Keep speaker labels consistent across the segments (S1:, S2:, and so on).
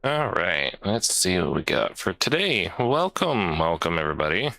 S1: All right, let's see what we got for today. Welcome everybody.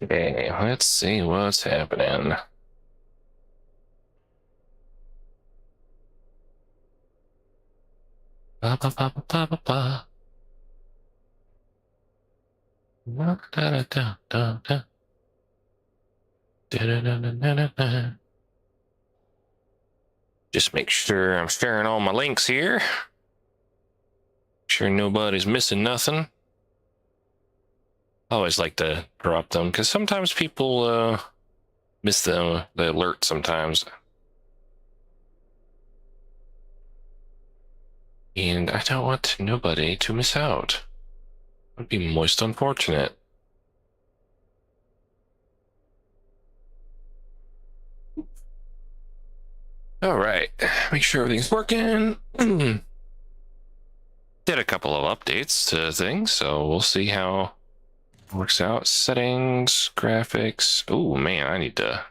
S1: Okay, let's see what's happening. Ba, ba, ba, ba, ba, ba, ba. Da, da, da, da, da. Da, da, da, da, da, da. Just make sure I'm sharing all my links here. Make sure nobody's missing nothing. I always like to drop them because sometimes people miss the alert sometimes. And I don't want nobody to miss out. It would be most unfortunate. All right, make sure everything's working. Did a couple of updates to things, so we'll see how it works out. Settings, graphics. Oh man, I need to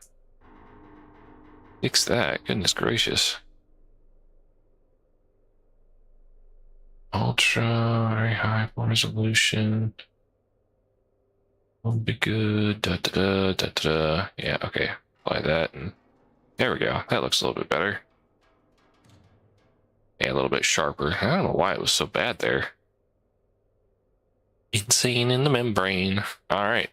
S1: fix that. Goodness gracious. Ultra, very high resolution. Will be good. Da, da, da, da, da. Yeah, okay. Apply that, and there we go. That looks a little bit better. Yeah, a little bit sharper. I don't know why it was so bad there. Insane in the membrane. All right.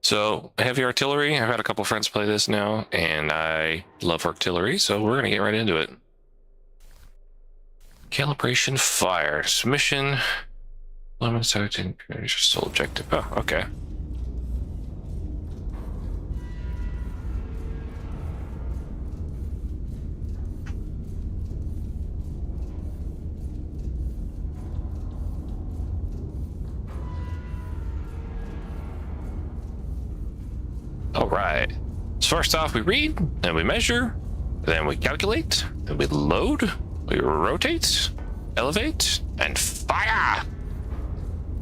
S1: So heavy artillery. I've had a couple friends play this now, and I love artillery, so we're gonna get right into it. Calibration fire. Submission. Lemon selecting sole objective. Oh, okay. All right. So first off, we read, then we measure, then we calculate, then we load, we rotate, elevate, and fire.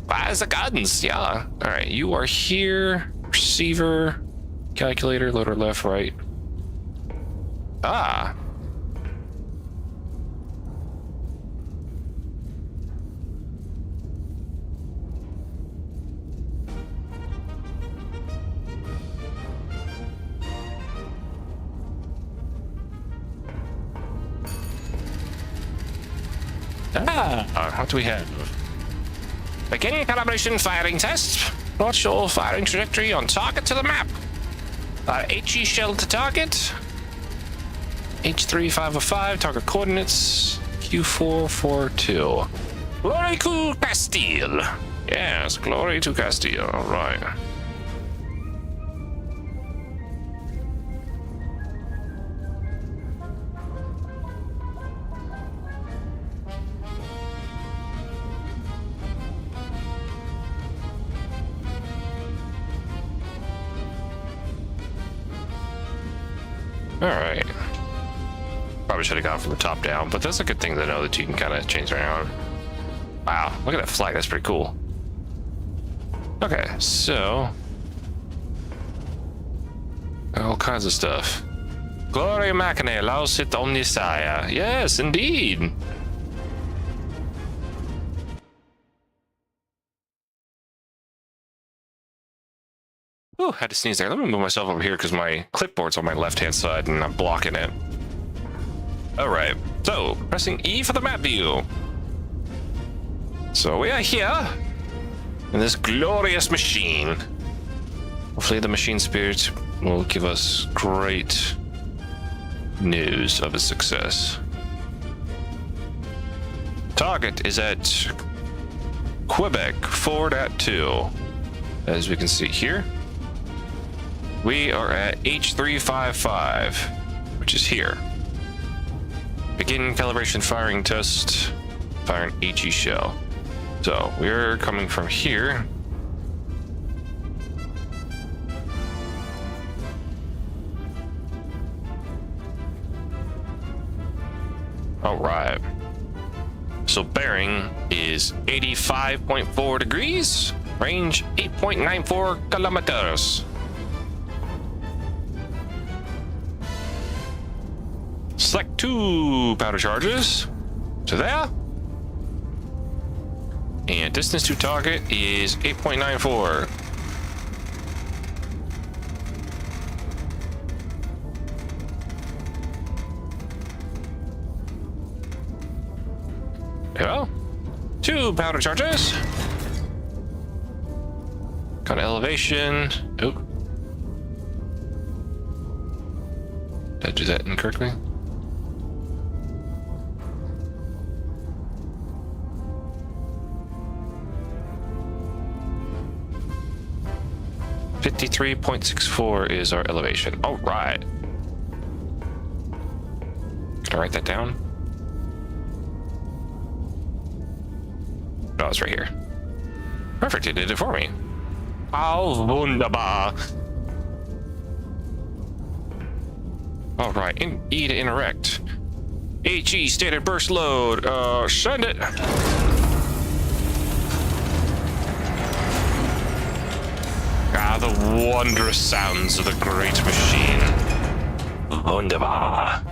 S1: Fire the guns, yeah. All right, you are here. Receiver, calculator, loader left, right. Ah. What do we have? Begin calibration firing test. Plot your firing trajectory on target to the map. HE shell to target. H3505, target coordinates. Q442. Glory to Castile. Yes, glory to Castile. All right. All right. Probably should have gone from the top down, but that's a good thing to know that you can kind of change around. Wow, look at that flag. That's pretty cool. Okay, so all kinds of stuff. Gloria Machinae, laus it Omnissiah. Yes, indeed. Oh, had to sneeze there. Let me move myself over here because my clipboard's on my left-hand side and I'm blocking it. All right, so pressing E for the map view. So we are here in this glorious machine. Hopefully the machine spirit will give us great news of its success. Target is at Quebec 4.2. As we can see here, we are at H355, which is here. Begin calibration firing test, fire an HE shell. So we're coming from here. All right. So bearing is 85.4 degrees, range 8.94 kilometers. Select 2 powder charges to there. And distance to target is 8.94. Well, 2 powder charges. Got elevation. Oh. Did I do that incorrectly? .64 is our elevation. All right. Can I write that down? Oh, it's right here. Perfect, it did it for me. How wunderbar. All right, E to interact. HE standard burst load. Send it. Ah, the wondrous sounds of the great machine. Wunderbar.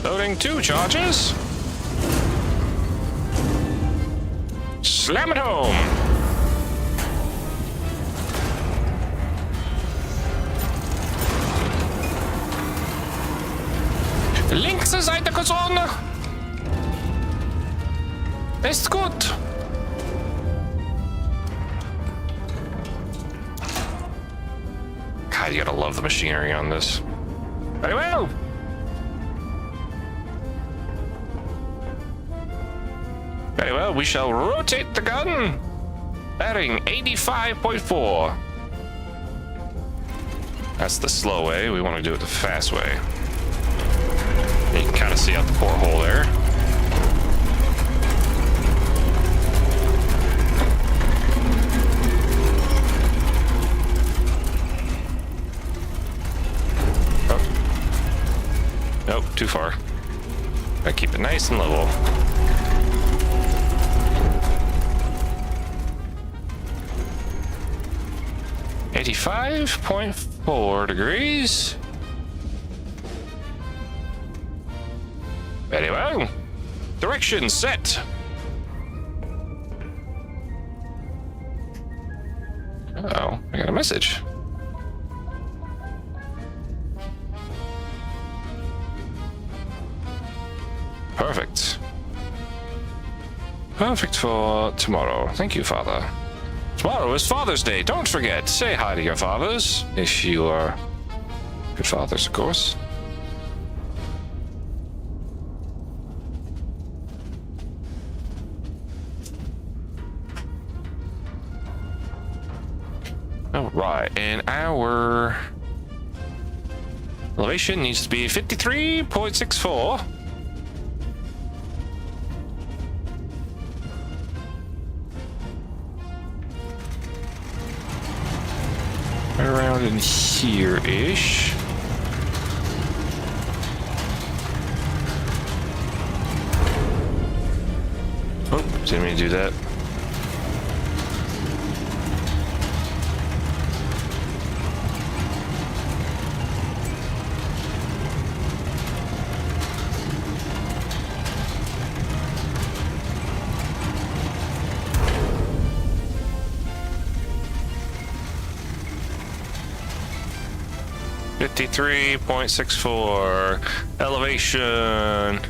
S1: Loading 2 charges. Slam it home. Links Seite gezogen. Ist gut. God, you gotta love the machinery on this. Very well. Very well, we shall rotate the gun. Bearing 85.4. That's the slow way. We want to do it the fast way. You can kind of see out the porthole there. Oh. Nope, too far. Gotta keep it nice and level. .4 degrees. Very well. Direction set. Uh-oh, I got a message. Perfect. Perfect for tomorrow. Thank you, Father. Tomorrow is Father's Day. Don't forget, say hi to your fathers, if you are good fathers, of course. All right, and our elevation needs to be 53.64. Around in here-ish. Oh, didn't mean to do that. .64 elevation.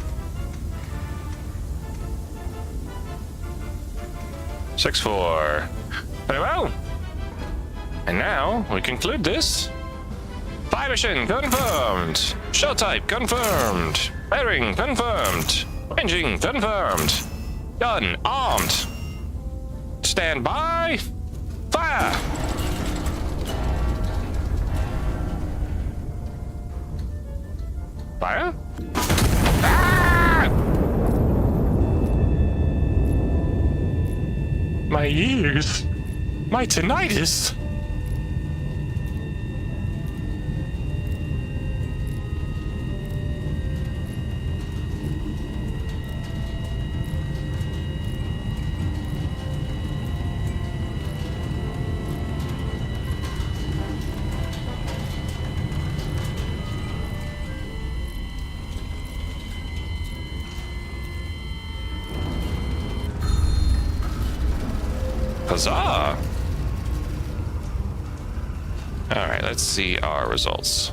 S1: 6-4. Very well. And now we conclude this. Fire mission confirmed. Shell type confirmed. Bearing confirmed. Engine confirmed. Gun armed. Stand by. Fire. Fire. Ah! My ears. My tinnitus. Huzzah! Alright, let's see our results.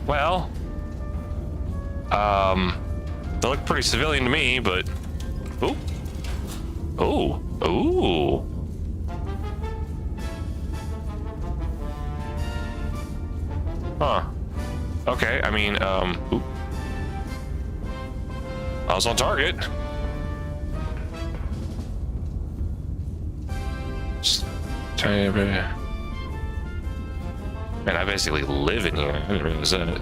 S1: Well, they look pretty civilian to me, but... Ooh. Ooh. Ooh. Huh. Okay, I mean, ooh. I was on target. Man, I basically live in here. I didn't realize that.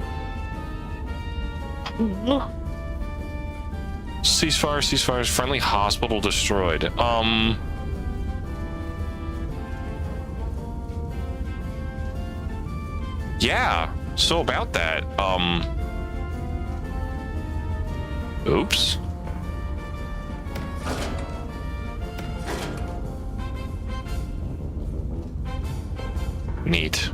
S1: Ceasefire, ceasefire. Friendly hospital destroyed. Yeah. So about that, oops. Neat.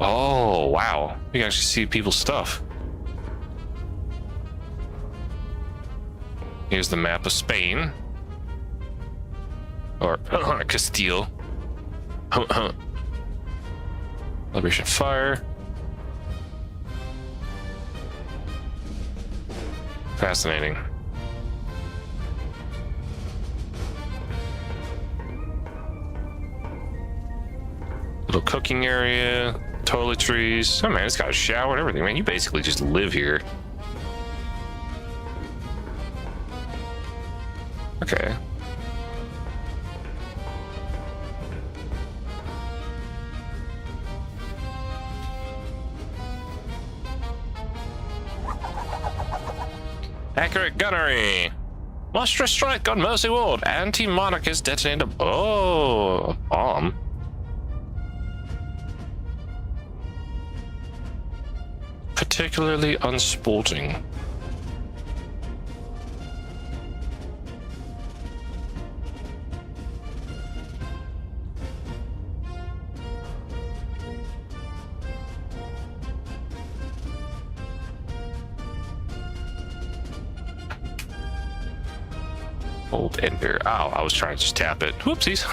S1: Oh, wow. You can actually see people's stuff. Here's the map of Spain. Or Castile. Liberation Fire. Fascinating. Little cooking area, toiletries. Oh man, it's got a shower and everything. Man, you basically just live here. Okay. Accurate gunnery. Monstrous strike on Mercy Ward. Anti-monarchist detonated. Oh, a bomb. Particularly unsporting. Hold enter. Oh, I was trying to just tap it. Whoopsies.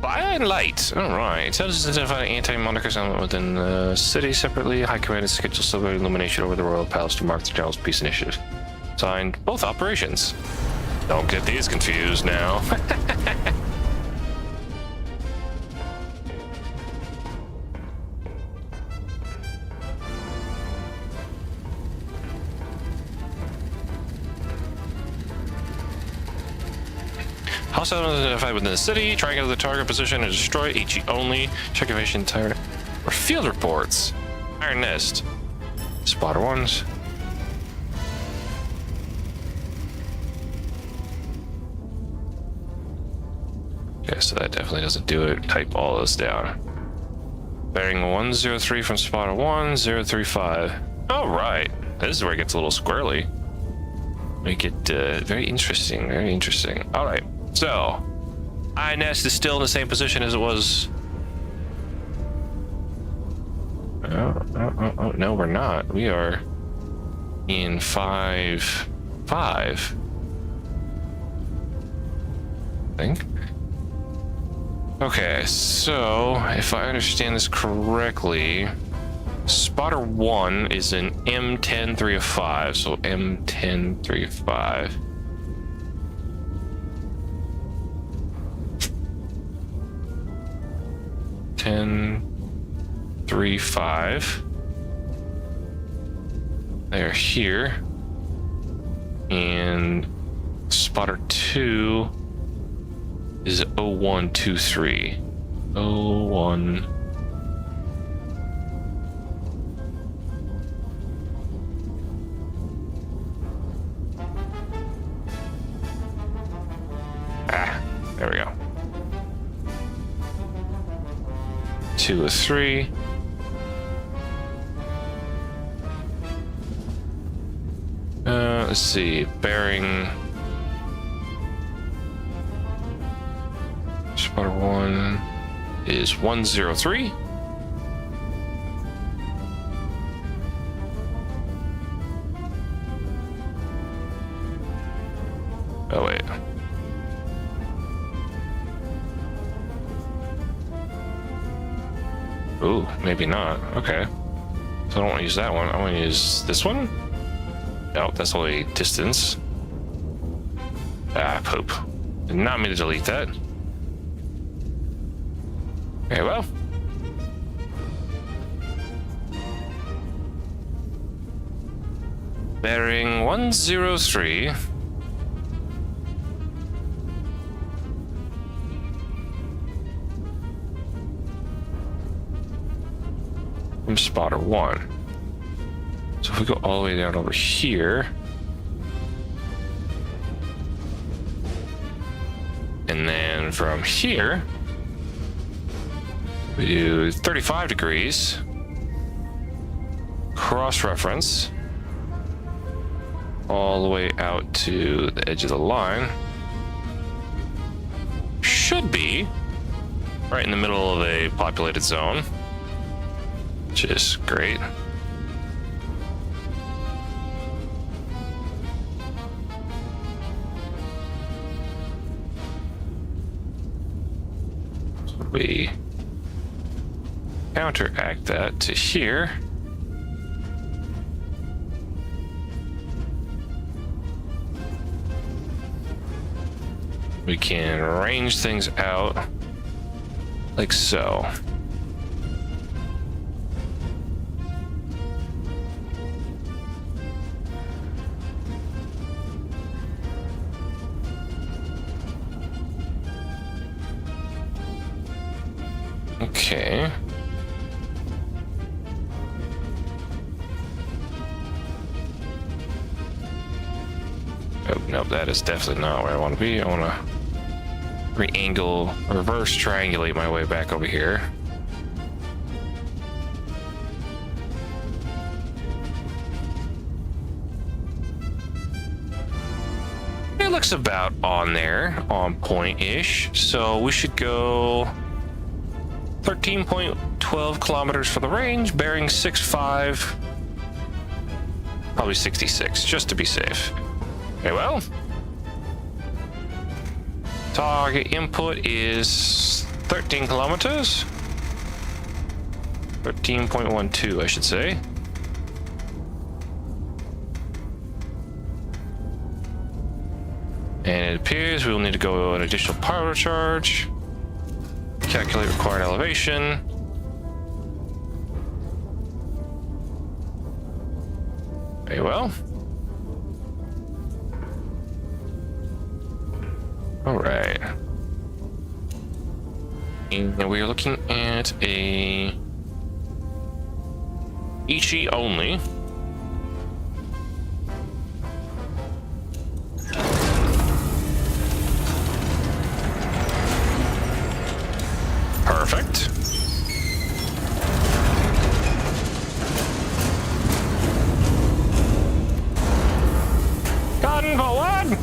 S1: Fire and light. Alright. Intelligence identify anti-monarchist element within the city separately. High command is scheduled celebrate illumination over the royal palace to mark the general's peace initiative. Signed both operations. Don't get these confused now. Hostile identified within the city. Triangle the target position and destroy. HE only. Check evasion tire or field reports. Iron Nest. Spotter ones. Okay, so that definitely doesn't do it. Type all this down. Bearing 103 from spotter 1, 035. All right. This is where it gets a little squirrely. Make it very interesting. Very interesting. All right. So, INS is still in the same position as it was. Oh, no, we're not. We are in 5-5. think. Okay, so if I understand this correctly, spotter 1 is an M10 3 of 5, so M10 3 of 5. Ten, 3, 5. They're here. And spotter 2 is 0123. 01. There we go. 2 of 3. Let's see, bearing spotter 1 is 103. Oh wait. Ooh, maybe not. Okay. So I don't want to use that one. I want to use this one. No, that's only distance. Ah, poop. Did not mean to delete that. Okay, well. Bearing 103. From spotter 1. So if we go all the way down over here, and then from here, we do 35 degrees, cross-reference, all the way out to the edge of the line. Should be right in the middle of a populated zone, which is great. We counteract that to here. We can range things out like so. Okay. Oh, no, that is definitely not where I want to be. I want to re-angle, reverse triangulate my way back over here. It looks about on there, on point-ish. So we should go 13.12 kilometers for the range, bearing 65, probably 66, just to be safe. Okay, well, target input is 13 kilometers, 13.12, I should say. And it appears we will need to go an additional power charge. Calculate required elevation. Very well. All right. And we are looking at a Ichi only. Perfect. Gun forward.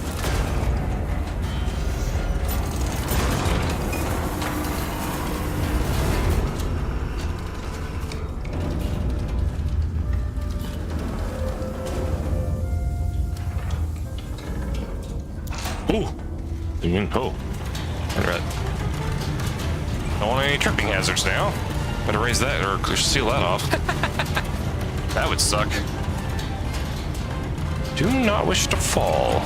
S1: Ooh. Oh. Don't want any tripping hazards now. Better raise that or seal that off. That would suck. Do not wish to fall.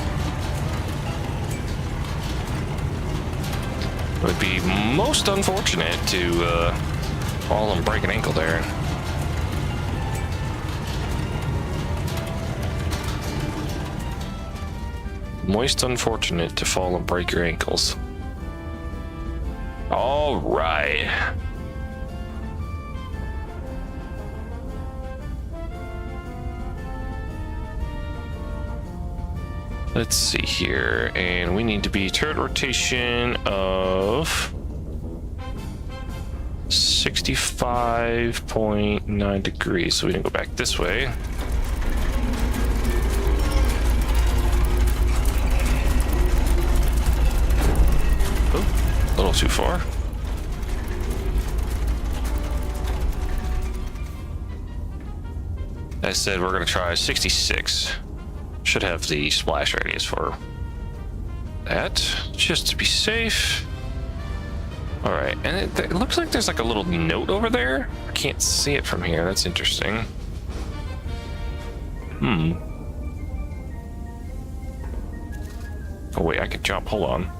S1: It would be most unfortunate to fall and break an ankle there. Most unfortunate to fall and break your ankles. All right. Let's see here, and we need to be turret rotation of 65.9 degrees, so we can go back this way. Oh, a little too far. I said we're gonna try 66. Should have the splash radius for that, just to be safe. All right, and it looks like there's like a little note over there. I can't see it from here. That's interesting. Oh wait, I could jump. Hold on.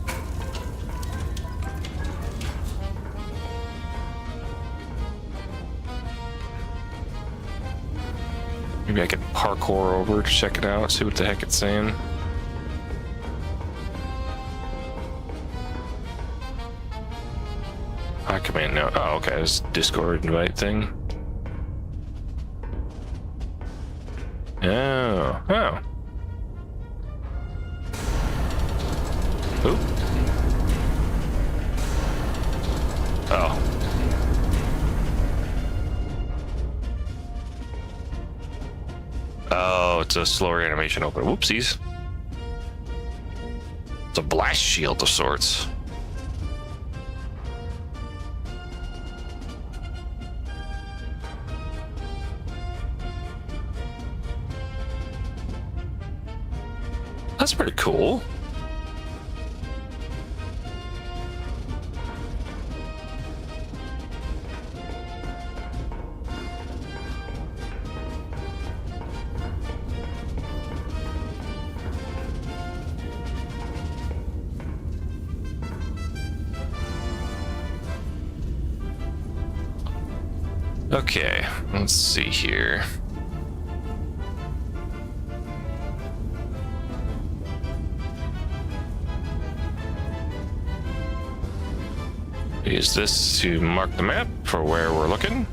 S1: Maybe I could parkour over to check it out, see what the heck it's saying. I command now. Oh, okay, this Discord invite thing. Oh. Oop. Oh. Oh, it's a slower animation open. Whoopsies. It's a blast shield of sorts. That's pretty cool. Okay, let's see here. Use this to mark the map for where we're looking.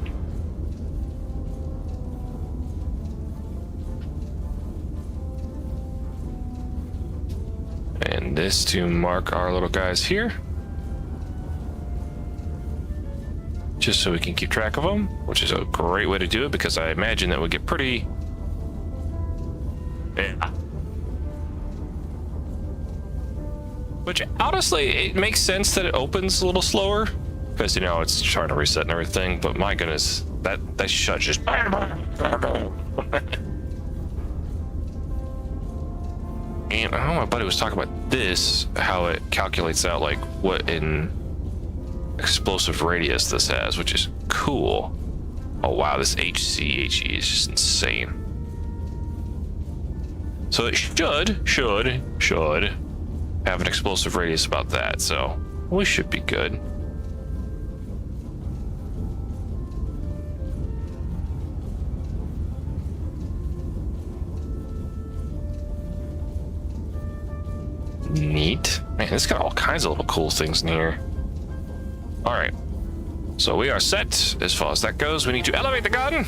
S1: And this to mark our little guys here. Just so we can keep track of them, which is a great way to do it because I imagine that would get pretty... Yeah. Which, honestly, it makes sense that it opens a little slower because, you know, it's trying to reset and everything, but my goodness, that shut just... And I know my buddy was talking about this, how it calculates out, like, what in explosive radius this has, which is cool. Oh, wow, this HE is just insane. So it should have an explosive radius about that, so we should be good. Neat. Man, it's got all kinds of little cool things in here. All right, so we are set as far as that goes. We need to elevate the gun.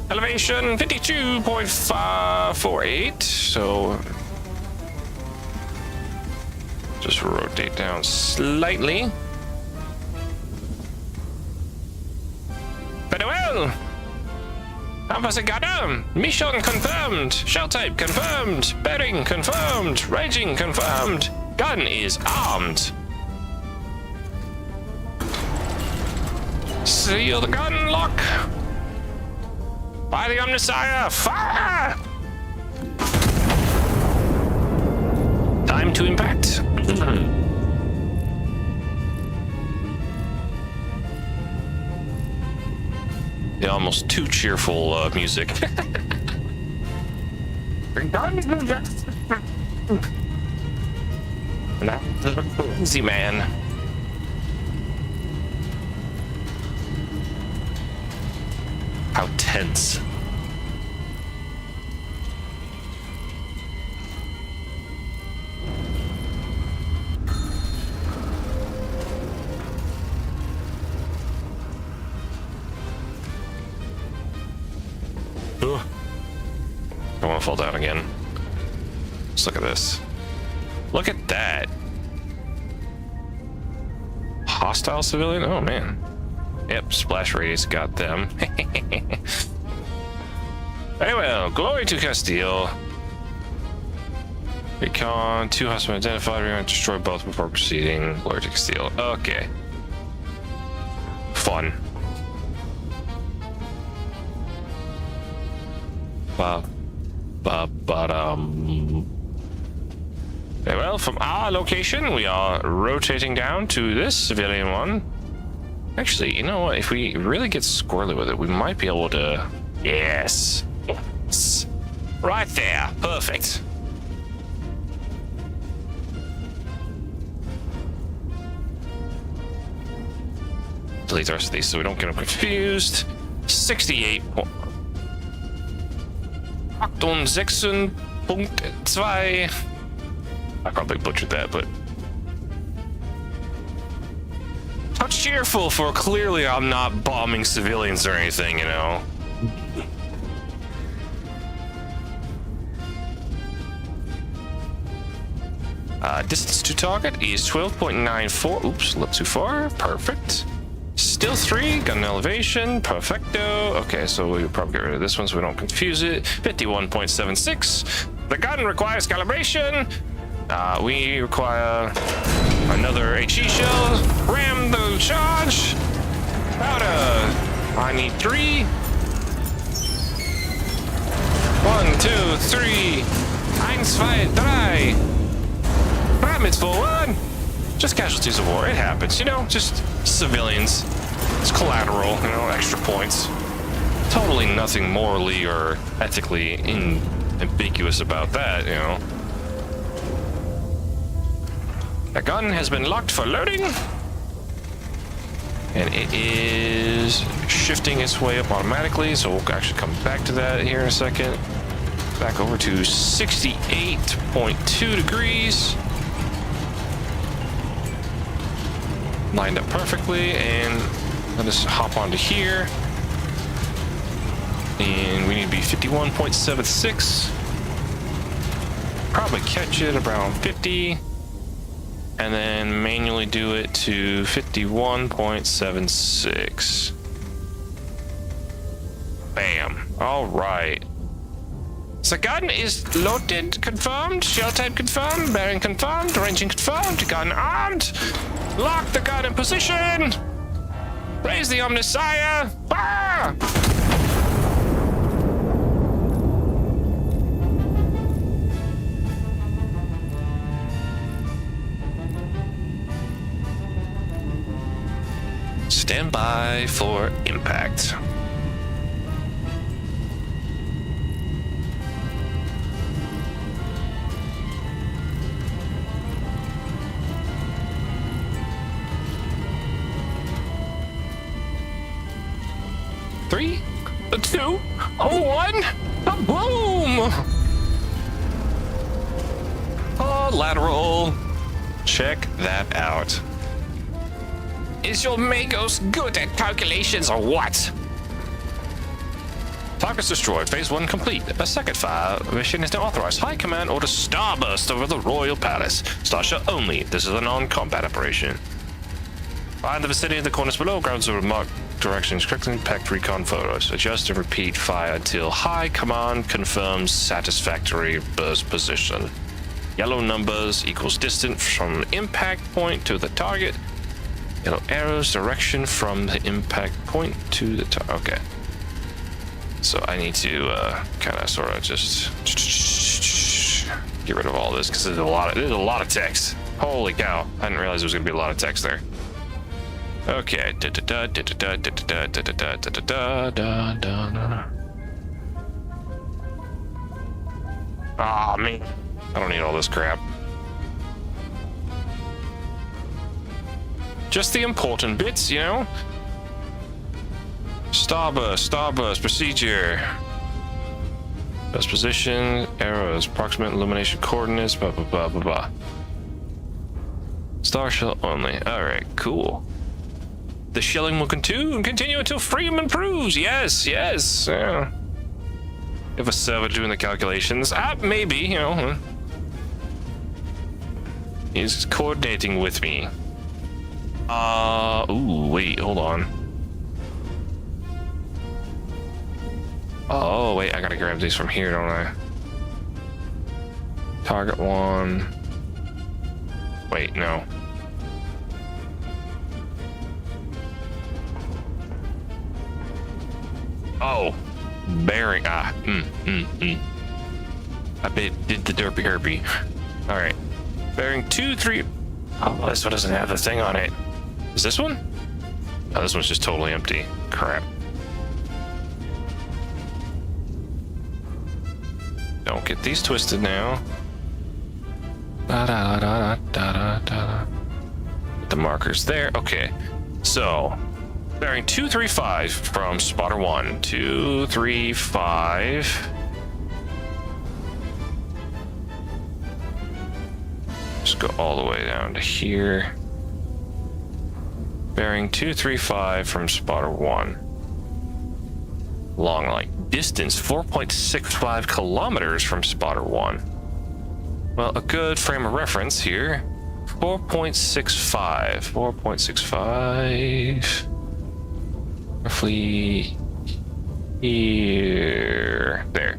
S1: Elevation 52.548. So just rotate down slightly. Very well. Compass gun. Mission confirmed. Shell type confirmed. Bearing confirmed. Ranging confirmed. Gun is armed. Seal the gun lock. By the Omnissiah, fire! Time to impact. the almost too cheerful music. Easy, man. How tense. Ugh. I want to fall down again. Just look at this. Look at that. Hostile civilian? Oh, man. Yep, splash radius got them. Very well. Glory to Castile. Recon. 2 hostiles identified. We're going to destroy both before proceeding. Glory to Castile. Okay. Fun. Very well, from our location, we are rotating down to this civilian one. Actually, you know what? If we really get squirrely with it, we might be able to... Yes. Yes. Right there. Perfect. Delete the rest of these so we don't get them confused. 68. 68.2. I probably butchered that, but how cheerful for clearly I'm not bombing civilians or anything, you know. Distance to target is 12.94. Oops, a little too far. Perfect. Still 3, gun elevation, perfecto. Okay, so we'll probably get rid of this one so we don't confuse it. 51.76. The gun requires calibration. We require another HE shell. Ram the charge. Powder. I need 3. 1, 2, 3. 1, 2, 3. Ram it forward. Just casualties of war. It happens, you know, just civilians. It's collateral, you know, extra points. Totally nothing morally or ethically ambiguous about that, you know. The gun has been locked for loading. And it is shifting its way up automatically, so we'll actually come back to that here in a second. Back over to 68.2 degrees. Lined up perfectly, and let us hop onto here. And we need to be 51.76. Probably catch it around 50. And then manually do it to 51.76. Bam. All right. The gun is loaded, confirmed. Shell type confirmed. Bearing confirmed. Ranging confirmed. Gun armed. Lock the gun in position. Raise the Omnissiah. Fire! Stand by for impact. Three, a 2, a 1, a boom! Oh, lateral. Check that out. Is your Magos good at calculations or what? Targets destroyed. Phase 1 complete. A second fire mission is now authorized. High Command orders Starburst over the Royal Palace. Starship only. This is a non-combat operation. Find the vicinity of the corners below. Grounds will mark directions correctly. Packed recon photos. Adjust and repeat fire until High Command confirms satisfactory burst position. Yellow numbers equals distance from impact point to the target. Yellow arrows direction from the impact point to the target. Okay. So I need to kind of sort of just get rid of all this because there's a lot of text. Holy cow! I didn't realize there was gonna be a lot of text there. Okay. Ah, man. I don't need all this crap. Just the important bits, you know? Starburst, procedure. Best position, arrows, approximate illumination coordinates, blah, blah, blah, blah, blah. Star shell only. Alright, cool. The shelling will continue until freedom improves. Yes. Yeah. If a server doing the calculations, maybe, you know. He's coordinating with me. Ooh, wait, hold on. Oh, wait, I gotta grab these from here, don't I? Target one. Wait, no. Oh, bearing. I did the derpy herpy. All right, bearing 2, 3. Oh, this one doesn't have the thing on it. Is this one? Oh, this one's just totally empty. Crap. Don't get these twisted now. The markers there. Okay, so bearing 235 from spotter 1. 235. Just go all the way down to here. Bearing 235 from spotter 1. Long light distance 4.65 kilometers from spotter 1. Well, a good frame of reference here. 4.65. Roughly here. There.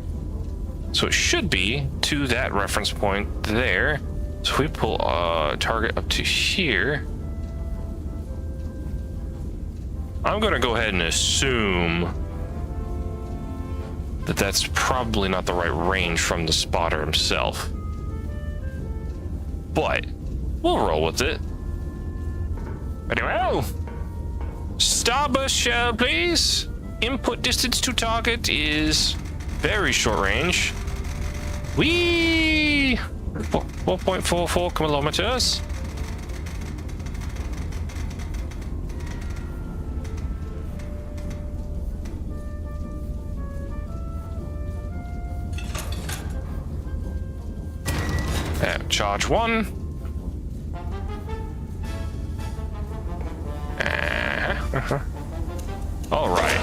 S1: So it should be to that reference point there. So if we pull a target up to here, I'm going to go ahead and assume that that's probably not the right range from the spotter himself. But we'll roll with it. Very well. Starburst shell, please. Input distance to target is very short range. Whee! 4.44 kilometers. Charge 1. All right.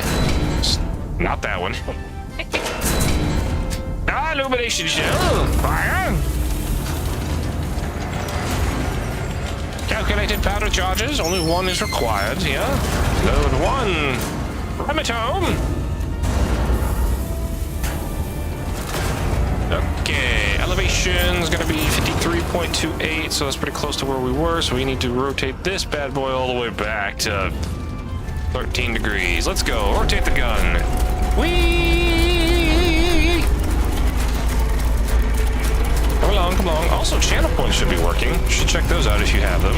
S1: Not that one. Illumination shell. Fire. Calculated powder charges. Only one is required here. Load 1. Ram it home. Okay, elevation is going to be 53.28, so that's pretty close to where we were, so we need to rotate this bad boy all the way back to 13 degrees. Let's go. Rotate the gun. Whee! Come along. Also, channel points should be working. You should check those out if you have them.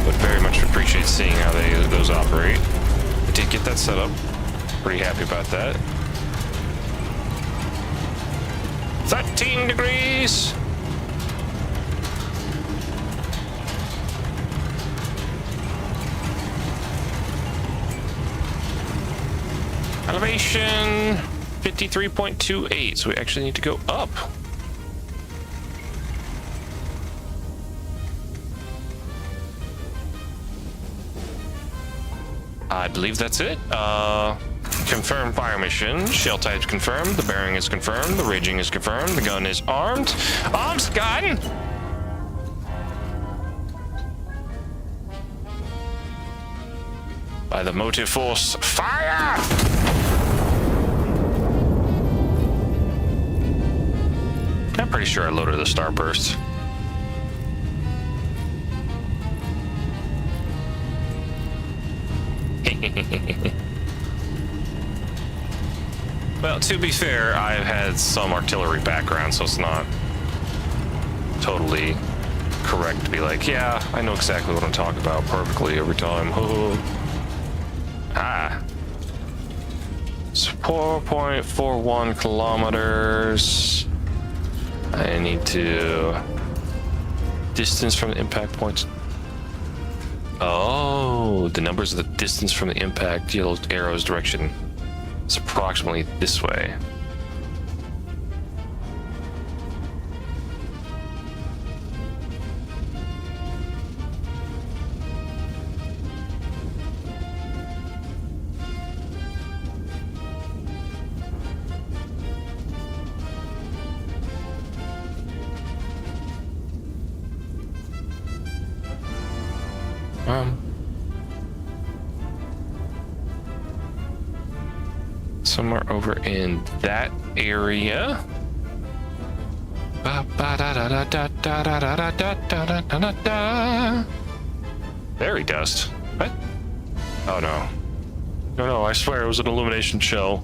S1: Would very much appreciate seeing how those operate. I did get that set up. Pretty happy about that. 13 degrees. Elevation 53.28, so we actually need to go up. I believe that's it. Confirmed fire mission. Shell type's confirmed. The bearing is confirmed. The raging is confirmed. The gun is armed. Arms gun! By the motive force, fire! I'm pretty sure I loaded the starburst. Well, to be fair, I've had some artillery background, so it's not totally correct to be like, yeah, I know exactly what I'm talking about perfectly every time. Ah. It's 4.41 kilometers. I need to... Distance from the impact points. Oh, the numbers of the distance from the impact yellow arrow's direction. It's approximately this way. Somewhere over in that area. Fairy dust. What? Oh no. No, I swear it was an illumination shell.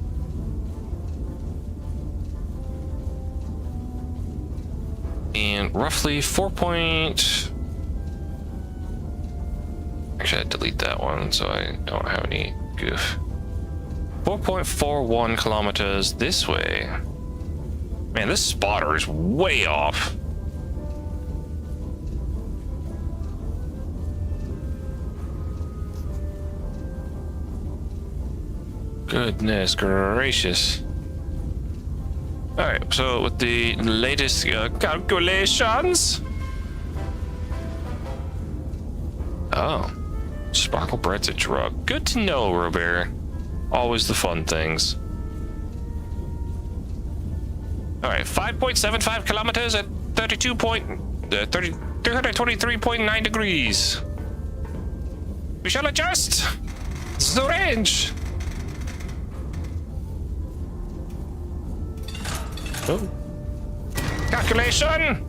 S1: And roughly 4 point... Actually, I'd delete that one so I don't have any goof. 4.41 kilometers this way. Man, this spotter is way off. Goodness gracious. Alright, so with the latest calculations. Oh. Sparkle Bread's a drug. Good to know, Robert. Always the fun things. Alright, 5.75 kilometers at 323.9 degrees. We shall adjust the range. Oh. Calculation.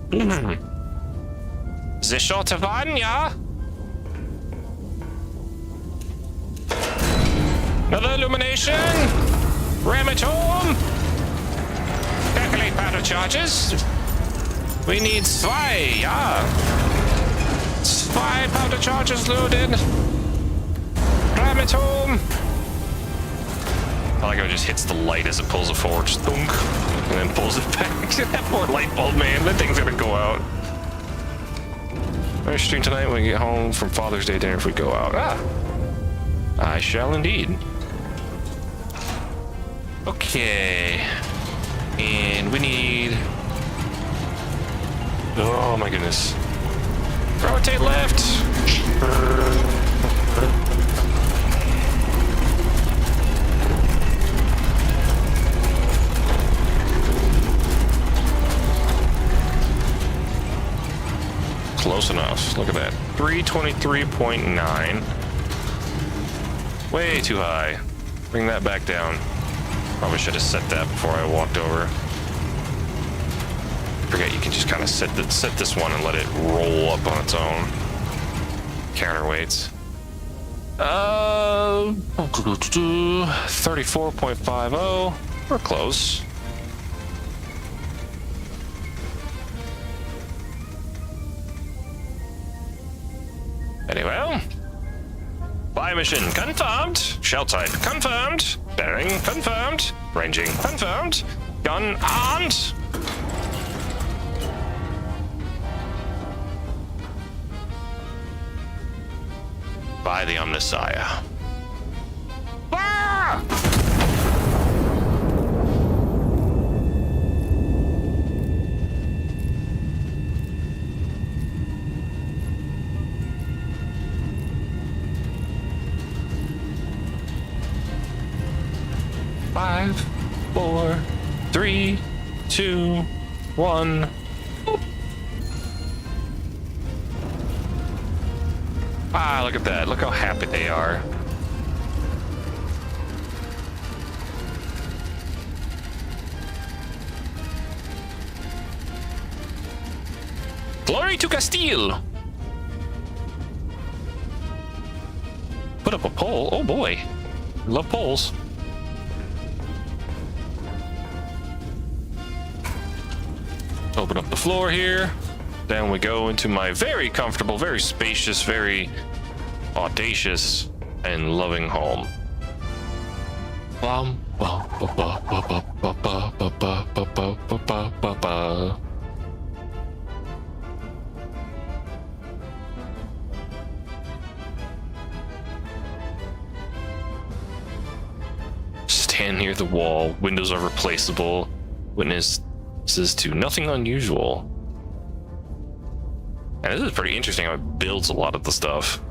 S1: The shorter one, yeah? Another illumination. Ram it home. Calculate powder charges. We need zwei, yeah. Zwei powder charges loaded. Ram it home. I like how it just hits the light as it pulls it forward, just thunk, and then pulls it back. That poor light bulb, man. That thing's gonna go out. Our stream tonight when we get home from Father's Day dinner if we go out. Ah. I shall indeed. Okay. And we need... Oh my goodness. Rotate left. Close enough. Look at that. 323.9. Way too high. Bring that back down. Probably should have set that before I walked over. Forget you can just kind of set this one and let it roll up on its own. Counterweights. 34.50. We're close. Anyway, fly mission confirmed. Shell type confirmed. Bearing confirmed. Ranging confirmed. Gun armed. By the Omnissiah. Ah! Five, 4, 3, 2, 1. Ah, look at that. Look how happy they are. Glory to Castile! Put up a pole. Oh boy. Love poles. Open up the floor here. Then we go into my very comfortable, very spacious, very audacious and loving home. Bum, bum, ba, ba, ba, ba, ba, ba, ba, ba, ba, ba, ba, ba, ba. Stand near the wall. Windows are replaceable. Witnesses to nothing unusual. And this is pretty interesting how it builds a lot of the stuff.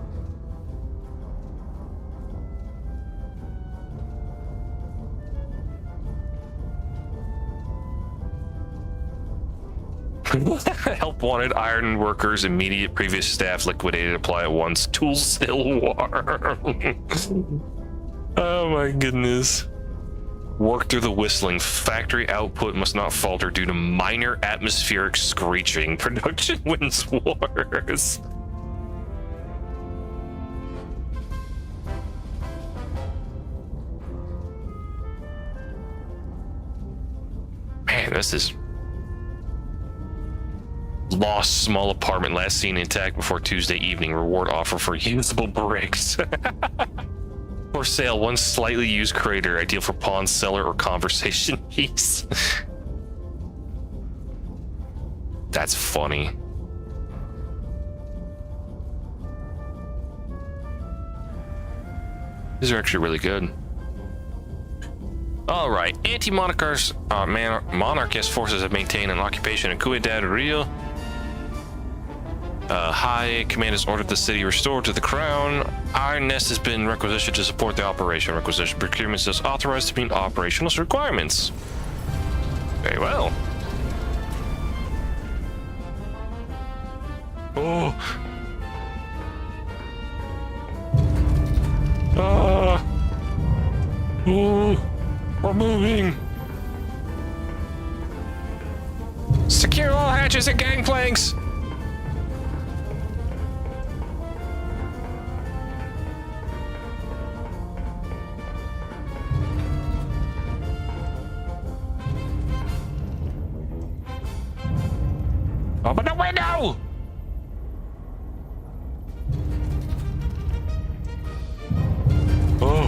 S1: Help wanted, iron workers, immediate, previous staff liquidated, apply at once, tools still warm. Oh my goodness. Work through the whistling. Factory output must not falter due to minor atmospheric screeching. Production wins wars. Man, this is... Lost small apartment, last seen intact before Tuesday evening. Reward offer for usable bricks. For sale, one slightly used crater, ideal for pawn, seller, or conversation piece. That's funny. These are actually really good. All right, anti-monarchist monarchist forces have maintained an occupation in Ciudad Real. High command has ordered the city restored to the crown. Iron Nest has been requisitioned to support the operation. Requisition procurement is authorized to meet operational requirements. Very well. Oh. Oh. We're moving. Secure all hatches and gangplanks. Open the window! Oh.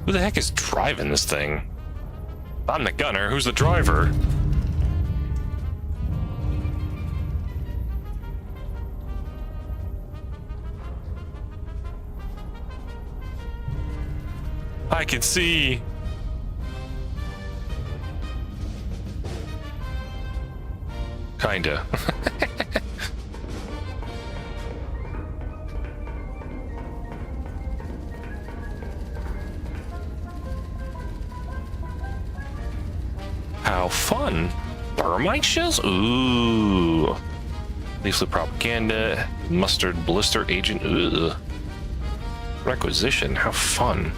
S1: Who the heck is driving this thing? I'm the gunner. Who's the driver? I can see. Kinda. How fun. Thermite shells? Ooh. Leaflet propaganda. Mustard blister agent. Ugh. Requisition. How fun.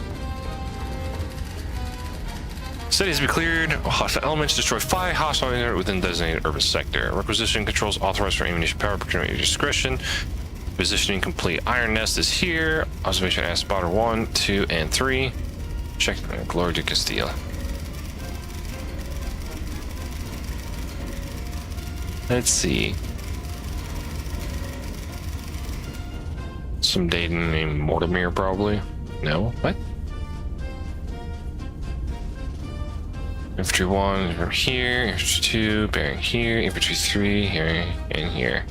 S1: City has been cleared. Hostile elements destroy 5 hostile units within designated urban sector. Requisition controls authorized for ammunition power procurement discretion. Positioning complete. Iron Nest is here. Observation as spotter 1, 2, and 3. Check Glory to Castile. Let's see. Some data named Mortimer, probably. No? What? Infantry 1 from here, Infantry 2 bearing here, Infantry 3 here, and here.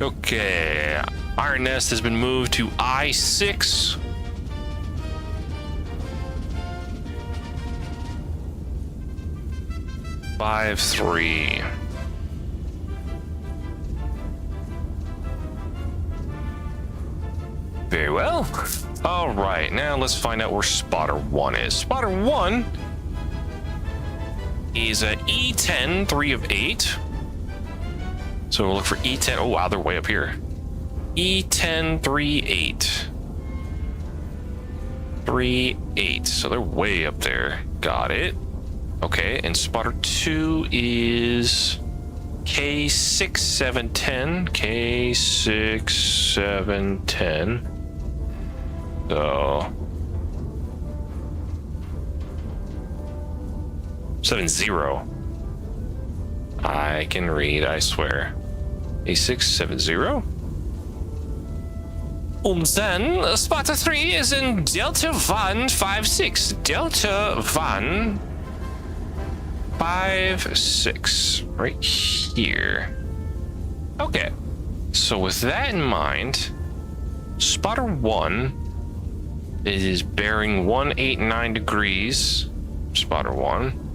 S1: Okay, Iron Nest has been moved to I-6. Five, 3. Very well. All right, now let's find out where Spotter 1 is. Spotter 1 is a E10, 3 of 8. So we'll look for E10. Oh, wow, they're way up here. E10, 3, 8. 3, 8. So they're way up there. Got it. Okay, and Spotter 2 is K6710. K6710. So 70. I can read, I swear. A670. Then Spotter 3 is in Delta 156. Delta 156. Right here. Okay. So with that in mind, Spotter 1 is bearing 189 degrees. Spotter 1.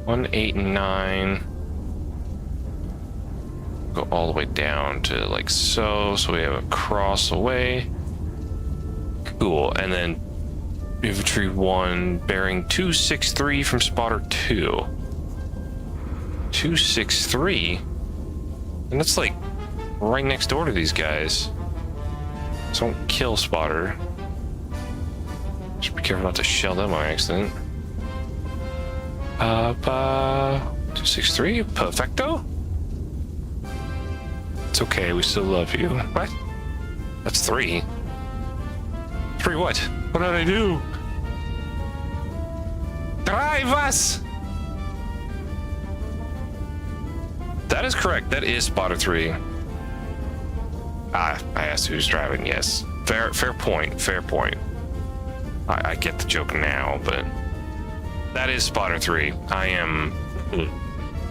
S1: 189. Go all the way down to like so. So we have a cross away. Cool. And then Infantry 1 bearing 263 from Spotter 2. 263? And that's like right next door to these guys. So don't kill Spotter. Just be careful not to shell them by accident. 263, perfecto. It's okay, we still love you. What? That's 3. 3 what? What did I do? Drive us! That is correct, that is Spotter 3. I asked who's driving, yes. Fair point, fair point. I get the joke now, but that is Spotter 3. I am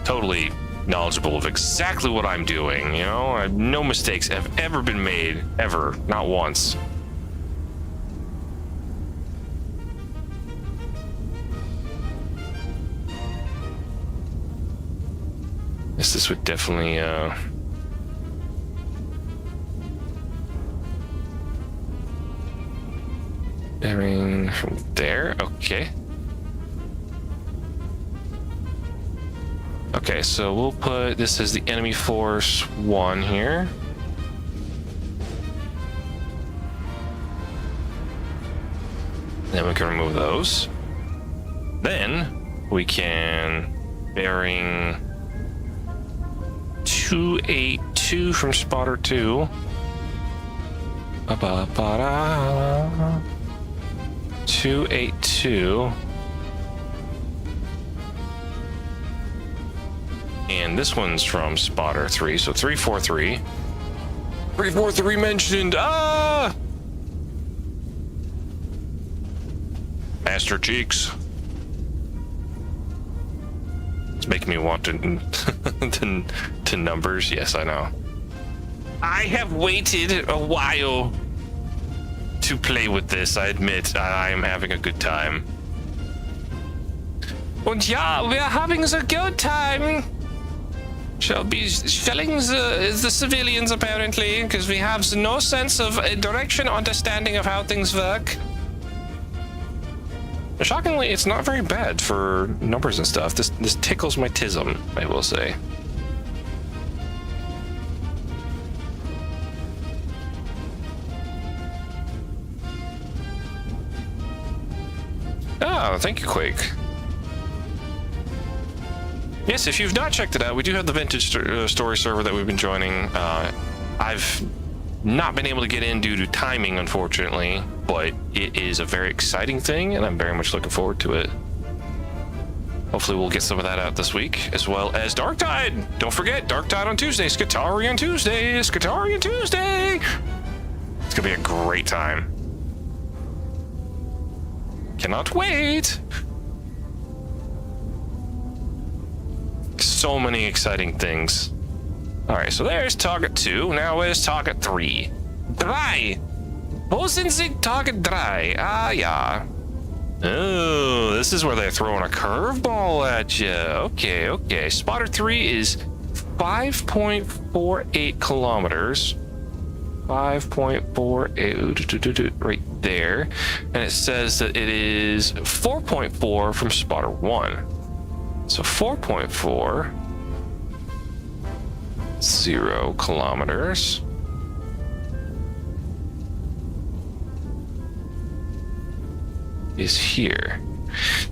S1: totally knowledgeable of exactly what I'm doing, you know? No mistakes have ever been made, ever, not once. This would definitely, bearing from there, okay. Okay, so we'll put this as the enemy force 1 here. Then we can remove those. Then we can bearing 282 from Spotter 2. 282. And this one's from Spotter 3, so 343. 343 mentioned. Master Cheeks. It's making me want to to numbers. Yes, I know. I have waited a while to play with this. I admit, I am having a good time. Und ja, we're having a good time. Shall be shelling the civilians apparently, because we have no sense of direction, understanding of how things work. Shockingly, it's not very bad for numbers and stuff. This tickles my tism, I will say. Oh, thank you, Quake. Yes, if you've not checked it out, we do have the vintage story server that we've been joining. I've not been able to get in due to timing, unfortunately, but it is a very exciting thing, and I'm very much looking forward to it. Hopefully we'll get some of that out this week, as well as Darktide. Don't forget, Darktide on Tuesday, Scutari on Tuesday, Scutari on Tuesday. It's gonna be a great time. Cannot wait. So many exciting things. All right, so there's target 2. Now where's target 3? Drei. Wo sind Sie, target 3? Ah, yeah. Oh, this is where they're throwing a curveball at you. Okay, okay. Spotter 3 is 5.48 kilometers. 5.48 right there. And it says that it is 4.4 from Spotter 1. So 4.4, 0 kilometers. Is here.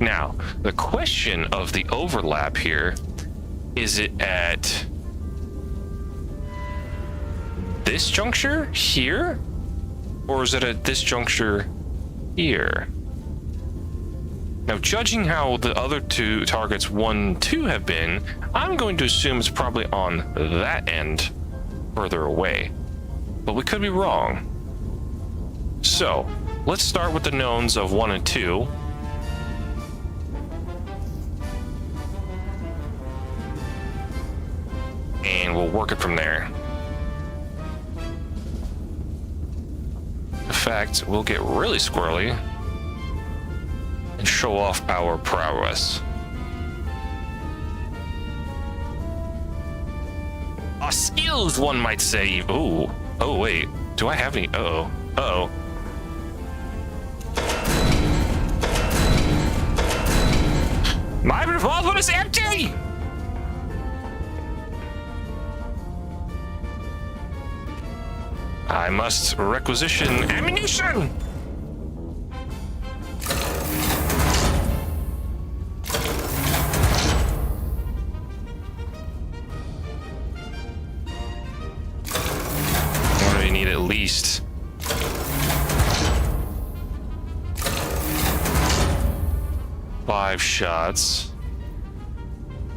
S1: Now, the question of the overlap here, is it at this juncture here? Or is it at this juncture here? Now, judging how the other two targets 1 and 2 have been, I'm going to assume it's probably on that end, further away. But we could be wrong. So, let's start with the knowns of 1 and 2. And we'll work it from there. In fact, we'll get really squirrely and show off our prowess. Our skills, one might say. Ooh. Oh, wait. Do I have any? Uh-oh. Uh-oh. My revolver is empty! I must requisition ammunition! What do you need at least? Five shots.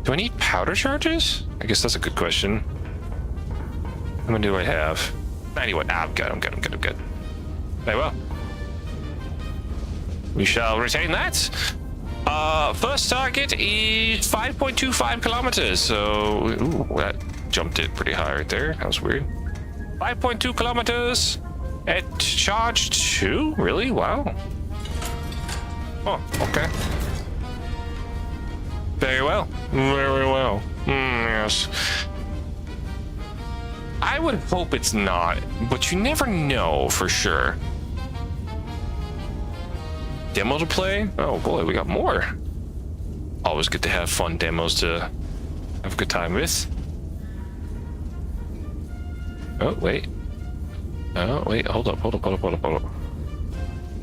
S1: Do I need powder charges? I guess that's a good question. How many do I have? 91. I'm good. Very well. We shall retain that. First target is 5.25 kilometers. So, ooh, that jumped it pretty high right there. That was weird. 5.2 kilometers at charge 2? Really? Wow. Oh, okay. Very well. Very well. Yes. I would hope it's not, but you never know for sure. Demo to play? Oh boy, we got more. Always good to have fun demos to have a good time with. Oh, wait. Oh, wait, hold up.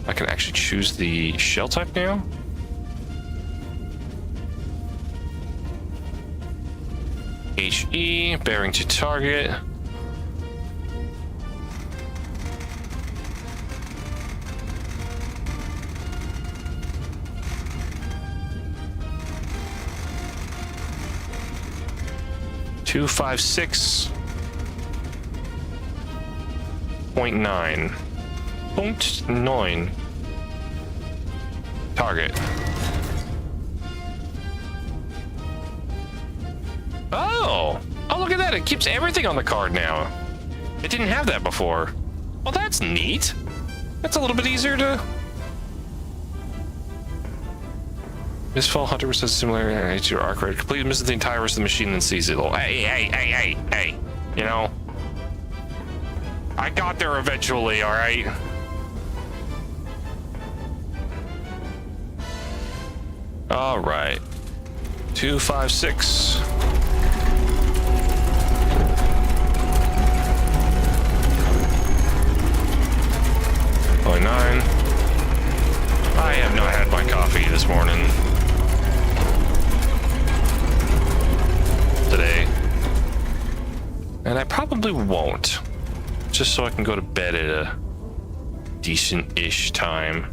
S1: I can actually choose the shell type now? HE, bearing to target. Two, 5, 6.9. 0.9. Target. Oh, look at that. It keeps everything on the card now. It didn't have that before. Well, that's neat. That's a little bit easier to... Misfall Hunter says similar to your arc rate. Completely misses the entire rest of the machine and sees it all. Hey. You know, I got there eventually, all right? All right. 2, 5, 6. Oh, 9. I have not had my coffee this morning. Today. And I probably won't. Just so I can go to bed at a decent-ish time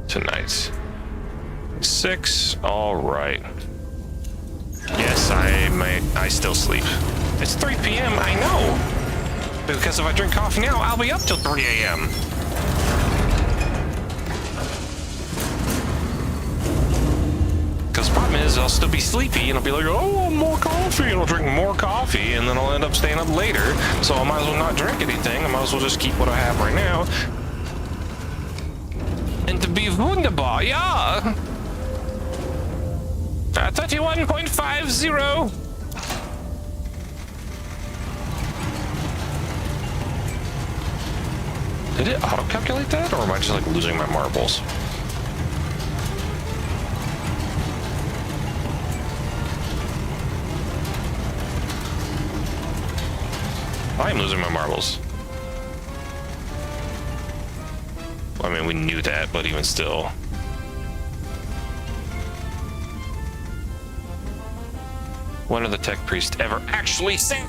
S1: tonight. 6. All right. Yes, I still sleep. It's 3 p.m. I know. Because if I drink coffee now, I'll be up till 3 a.m. Because the problem is, I'll still be sleepy, and I'll be like, oh, more coffee, and I'll drink more coffee, and then I'll end up staying up later, so I might as well not drink anything. I might as well just keep what I have right now. And to be wunderbar, yeah! 31.50! Did it auto-calculate that, or am I just like losing my marbles? I am losing my marbles. I mean, we knew that, but even still. When are the tech priests ever actually sing?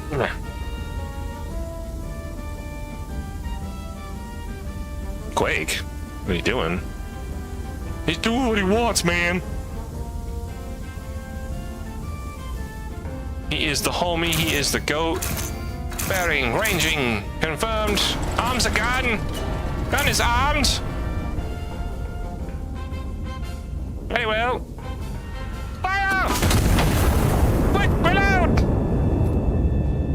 S1: Quake, what are you doing? He's doing what he wants, man. He is the homie. He is the goat. Bearing, ranging, confirmed. Arms are gun. Gun is armed. Very well. Fire! Quick, reload!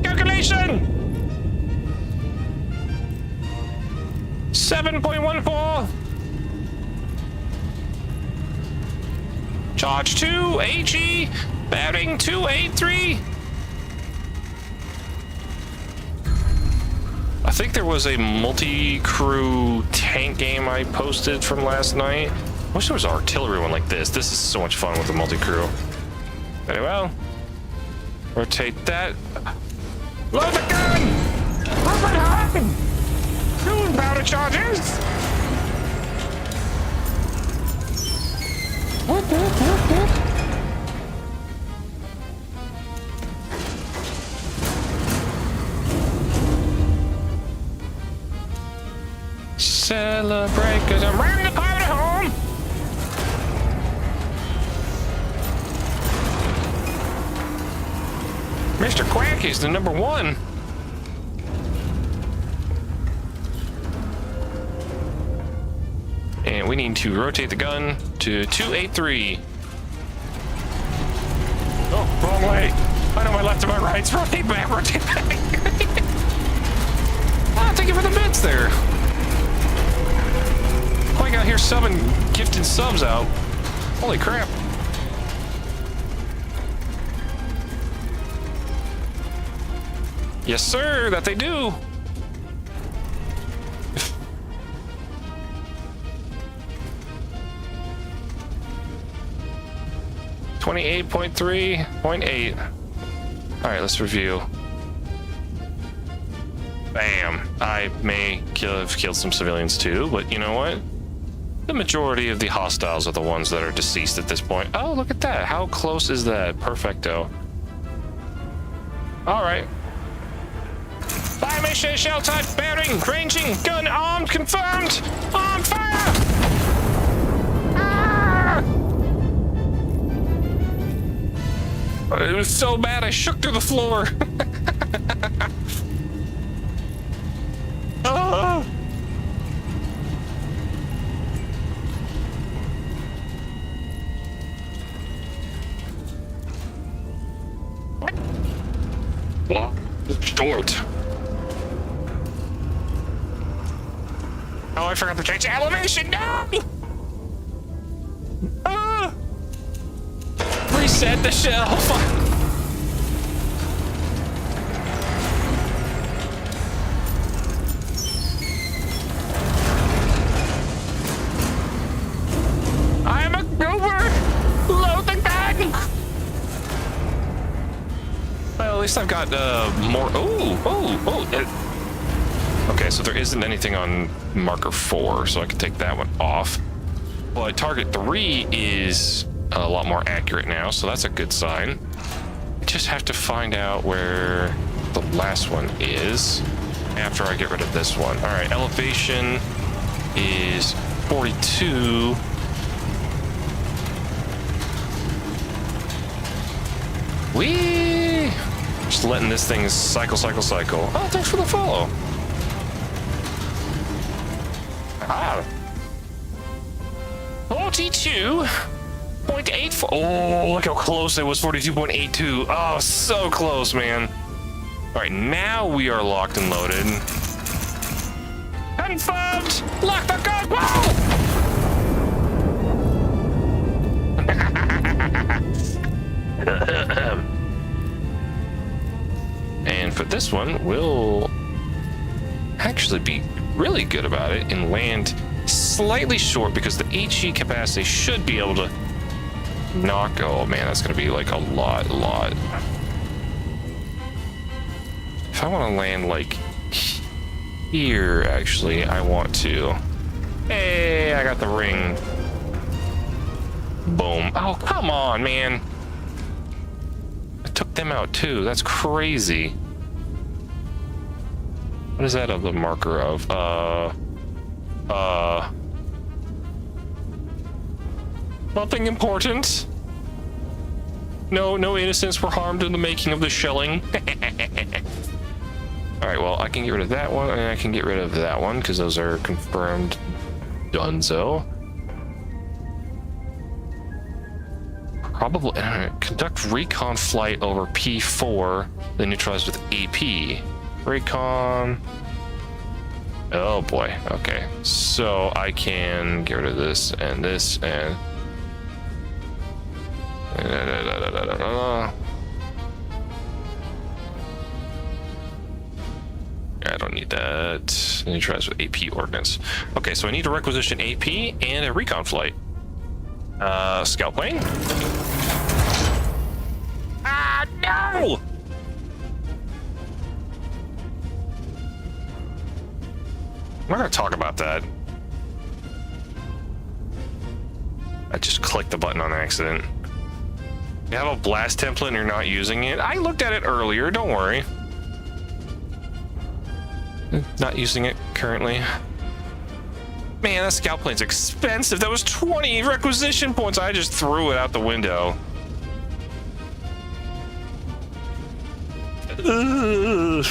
S1: Calculation! 7.14. Charge 2, HE, bearing 283. I think there was a multi-crew tank game I posted from last night. I wish there was an artillery one like this. This is so much fun with the multi-crew. Very well. Rotate that. Load the gun! Open hard! 2 powder charges! Celebrate, cause I'm running the powder home! Mr. Quack is the #1. And we need to rotate the gun to 283. Oh, wrong way. I know my left and my rights. Rotate back, rotate back. Oh, thank you for the bits there. Quite out here subbing gifted subs out. Holy crap. Yes, sir, that they do. .3.8. All right, let's review. Bam. I may have killed some civilians too, but you know what? The majority of the hostiles are the ones that are deceased at this point. Oh, look at that. How close is that? Perfecto. All right. Fire mission, shell type, bearing, ranging, gun armed, confirmed. On fire! Ah! It was so bad I shook through the floor. Oh. What? Short. Oh, I forgot to change the elevation. No! Reset the shelf. I'm a goober. Load the gun. Well, at least I've got more. Okay, so there isn't anything on marker 4, so I can take that one off. But target 3 is a lot more accurate now, so that's a good sign. I just have to find out where the last one is after I get rid of this one. All right, elevation is 42. Whee! Just letting this thing cycle. Oh, thanks for the follow. Ah. 42.84. Oh, look how close it was. 42.82. Oh, so close, man. All right, now we are locked and loaded. Confirmed. Lock the gun. Whoa! And for this one, we'll actually be really good about it and land slightly short because the HE capacity should be able to knock. Oh man, that's gonna be like a lot. If I want to land like here, actually, I want to. Hey, I got the ring. Boom. Oh, come on, man. I took them out too. That's crazy. What is that of the marker of? Nothing important. No innocents were harmed in the making of the shelling. All right, well, I can get rid of that one, and I can get rid of that one, because those are confirmed donezo. Probably conduct recon flight over P4, then neutralized with AP. Recon. Oh boy. Okay, so I can get rid of this and this and. I don't need that. Neutralized with AP ordnance. Okay, so I need to requisition AP and a recon flight. Scout plane. Ah, no! I'm not gonna talk about that. I just clicked the button on accident. You have a blast template and you're not using it? I looked at it earlier, don't worry. Not using it currently. Man, that scout plane's expensive. That was 20 requisition points. I just threw it out the window. Ugh.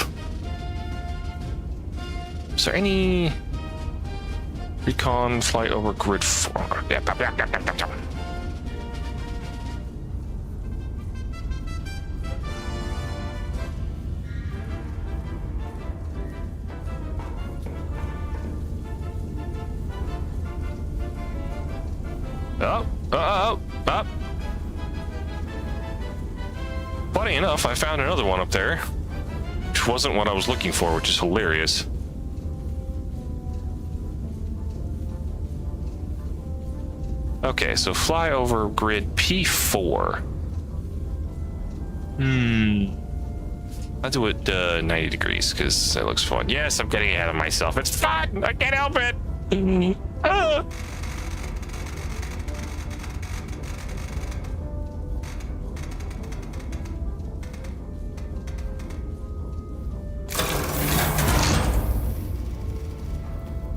S1: Is there any recon flight over grid 4? Yep. Up. Funny enough, I found another one up there, which wasn't what I was looking for, which is hilarious. Okay, so fly over grid P4. I'll do it 90 degrees because that looks fun. Yes, I'm getting ahead of myself. It's fun. I can't help it.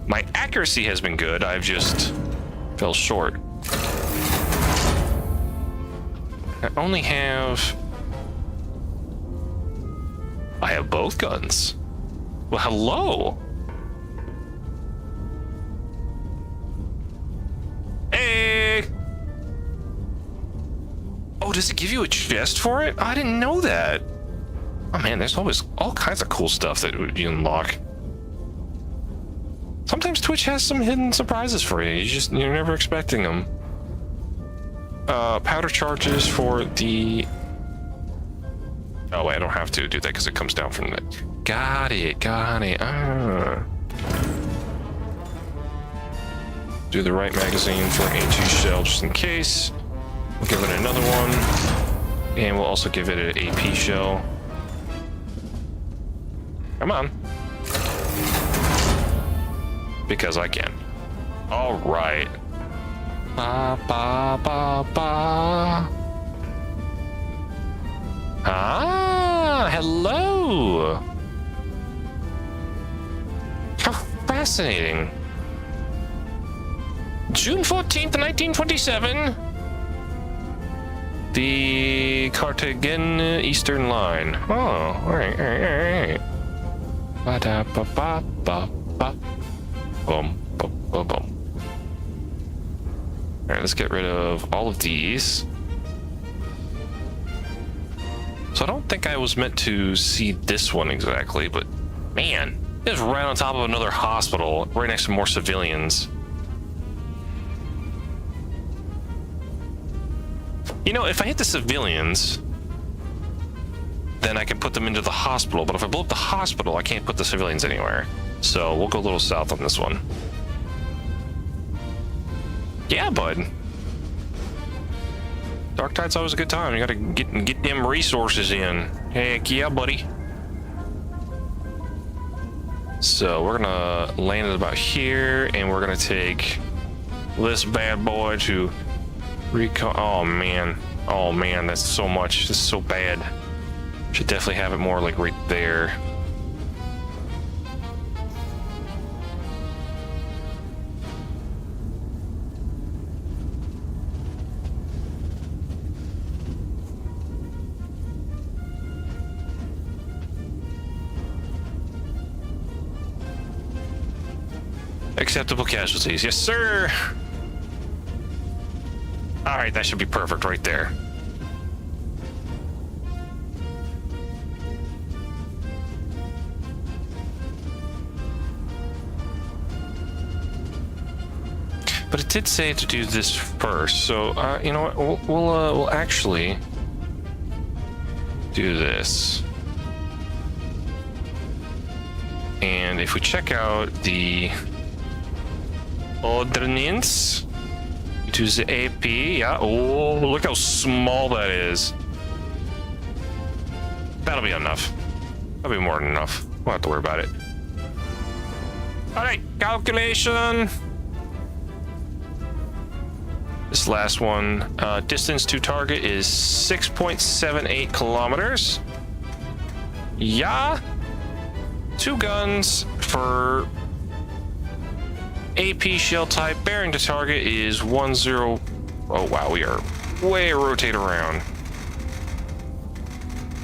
S1: My accuracy has been good. I've just fell short. I only have... I have both guns. Well, hello. Hey. Oh, does it give you a chest for it? I didn't know that. Oh man, there's always all kinds of cool stuff that you unlock. Sometimes Twitch has some hidden surprises for you. You're never expecting them. Powder charges for the... Oh wait, I don't have to do that because it comes down from that. Got it. Do the right magazine for A2 shell just in case. We'll give it another one. And we'll also give it an AP shell. Come on. Because I can. All right. Ba ba ba ba. Ah, hello. How fascinating. June 14th, 1927. The Cartagena Eastern Line. Oh, all right. Ba da ba ba ba ba. Boom, boom, boom, boom. All right, let's get rid of all of these. So I don't think I was meant to see this one exactly, but man, it's right on top of another hospital, right next to more civilians. You know, if I hit the civilians, then I can put them into the hospital, but if I blow up the hospital, I can't put the civilians anywhere. So we'll go a little south on this one. Yeah, bud. Dark Tide's always a good time. You gotta get them resources in. Heck yeah, buddy. So we're gonna land it about here, and we're gonna take this bad boy to recon. Oh man, that's so much. This is so bad. Should definitely have it more like right there. Acceptable casualties. Yes, sir. All right, that should be perfect right there. But it did say to do this first, so you know what? We'll actually do this. And if we check out the ordnance, to the AP, yeah. Oh, look how small that is. That'll be enough. That'll be more than enough. Won't have to worry about it. All right, calculation. This last one, distance to target is 6.78 kilometers. Yeah. 2 guns for AP shell type. Bearing to target is 10. Oh wow, we are way rotate around.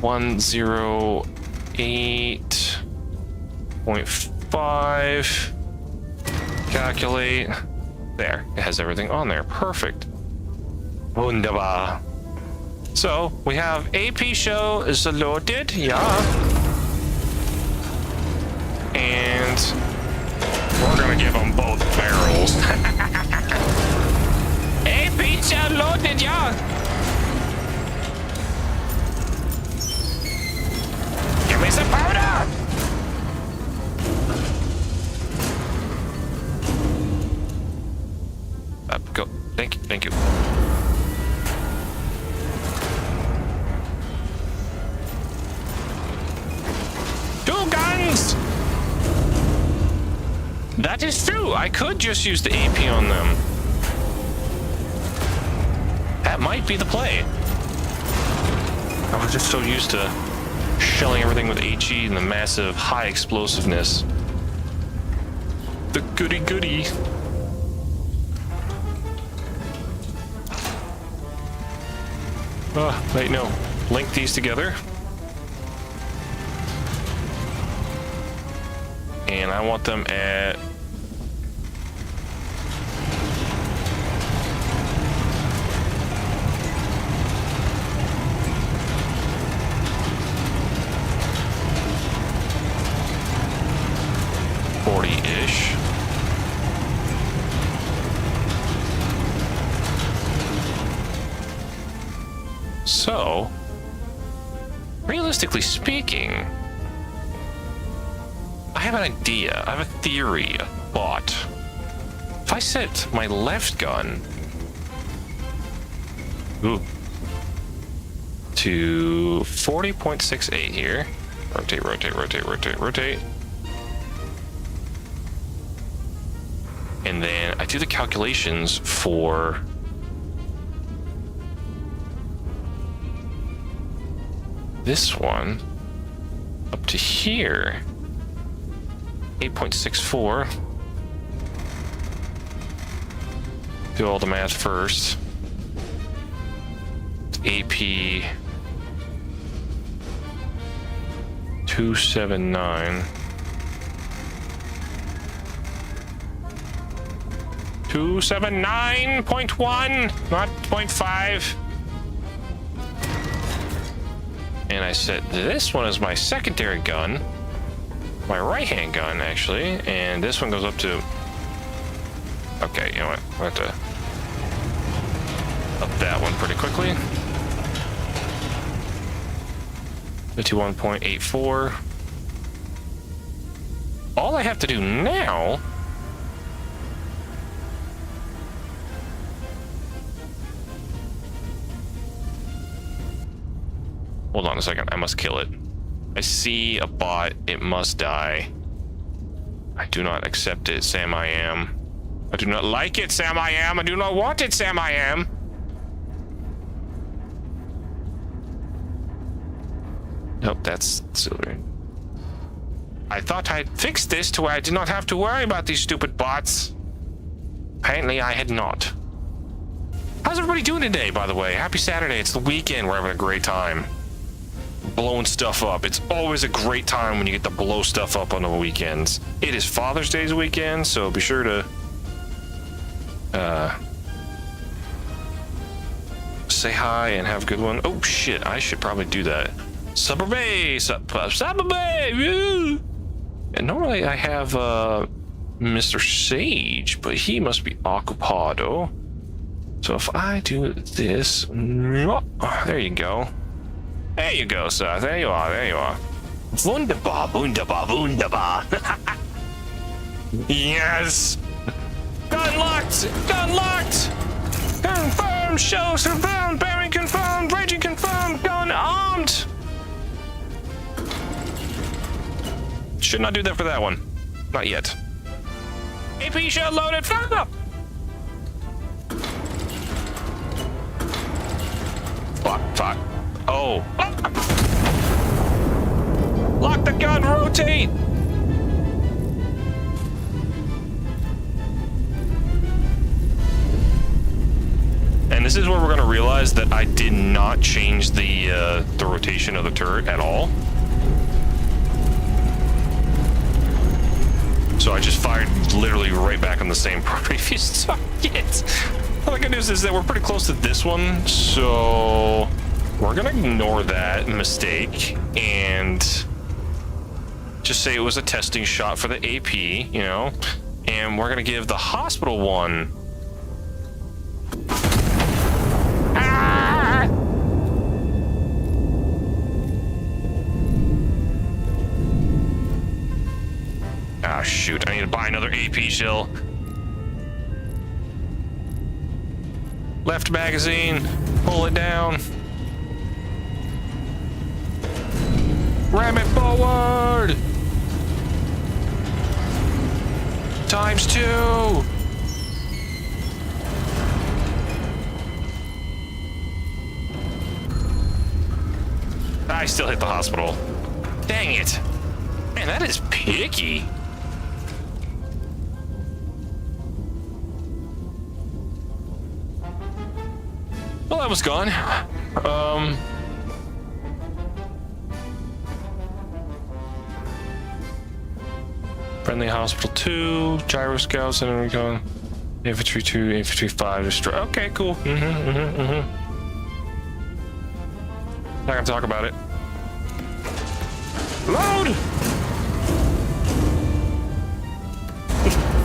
S1: 108.5. Calculate. There, it has everything on there. Perfect. Wunderbar. So we have AP shell is loaded, yeah. And we're gonna give them both barrels. AP shell loaded, yeah. Give me some powder. Go. Thank you. Thank you. Two guns! That is true. I could just use the AP on them. That might be the play. I was just so used to shelling everything with HE and the massive high explosiveness. The goody goody. Wait, no. Link these together. And I want them at... ish. So, realistically speaking, I have an idea. I have a theory, a thought. If I set my left gun to 40.68 here, rotate, rotate, rotate, rotate, rotate, and then I do the calculations for this one up to here, 8.64. Do all the math first. AP 279. 279.1, not 0.5. And I set this one as my secondary gun, my right-hand gun actually, and this one goes up to, okay, you know what, I'll have to up that one pretty quickly. 51.84. All I have to do now hold on a second, I must kill it. I see a bot, it must die. I do not accept it, Sam I am. I do not like it, Sam I am. I do not want it, Sam I am. Nope, that's silver. I thought I'd fixed this to where I did not have to worry about these stupid bots. Apparently I had not. How's everybody doing today, by the way? Happy Saturday, it's the weekend, we're having a great time. blowing stuff up. It's always a great time when you get to blow stuff up on the weekends. It is Father's Day's weekend, so be sure to say hi and have a good one. Oh shit, I should probably do that. Supper Bay, Supper Bay. And normally I have Mr. Sage, but he must be occupado. So if I do this, there you go. There you go, sir. There you are. There you are. Wunderbar, wunderbar, wunderbar. Yes. Gun locked. Gun locked. Confirmed. Show confirmed. Bearing confirmed. Raging confirmed. Gun armed. Should not do that for that one. Not yet. AP shell loaded. Fire! Fuck. Oh. Lock the gun. Rotate. And this is where we're going to realize that I did not change the rotation of the turret at all. So I just fired literally right back on the same previous target. Well, the good news is that we're pretty close to this one, so we're gonna ignore that mistake and just say it was a testing shot for the AP, you know, and we're gonna give the hospital one. Ah, shoot, I need to buy another AP shell. Left magazine, pull it down. Ram it forward! ×2! I still hit the hospital. Dang it. Man, that is picky. Well, that was gone. Friendly Hospital 2, Gyro Scouts, and we're going Infantry 2, Infantry 5, destroy. Okay, cool. Not gonna talk about it. Load!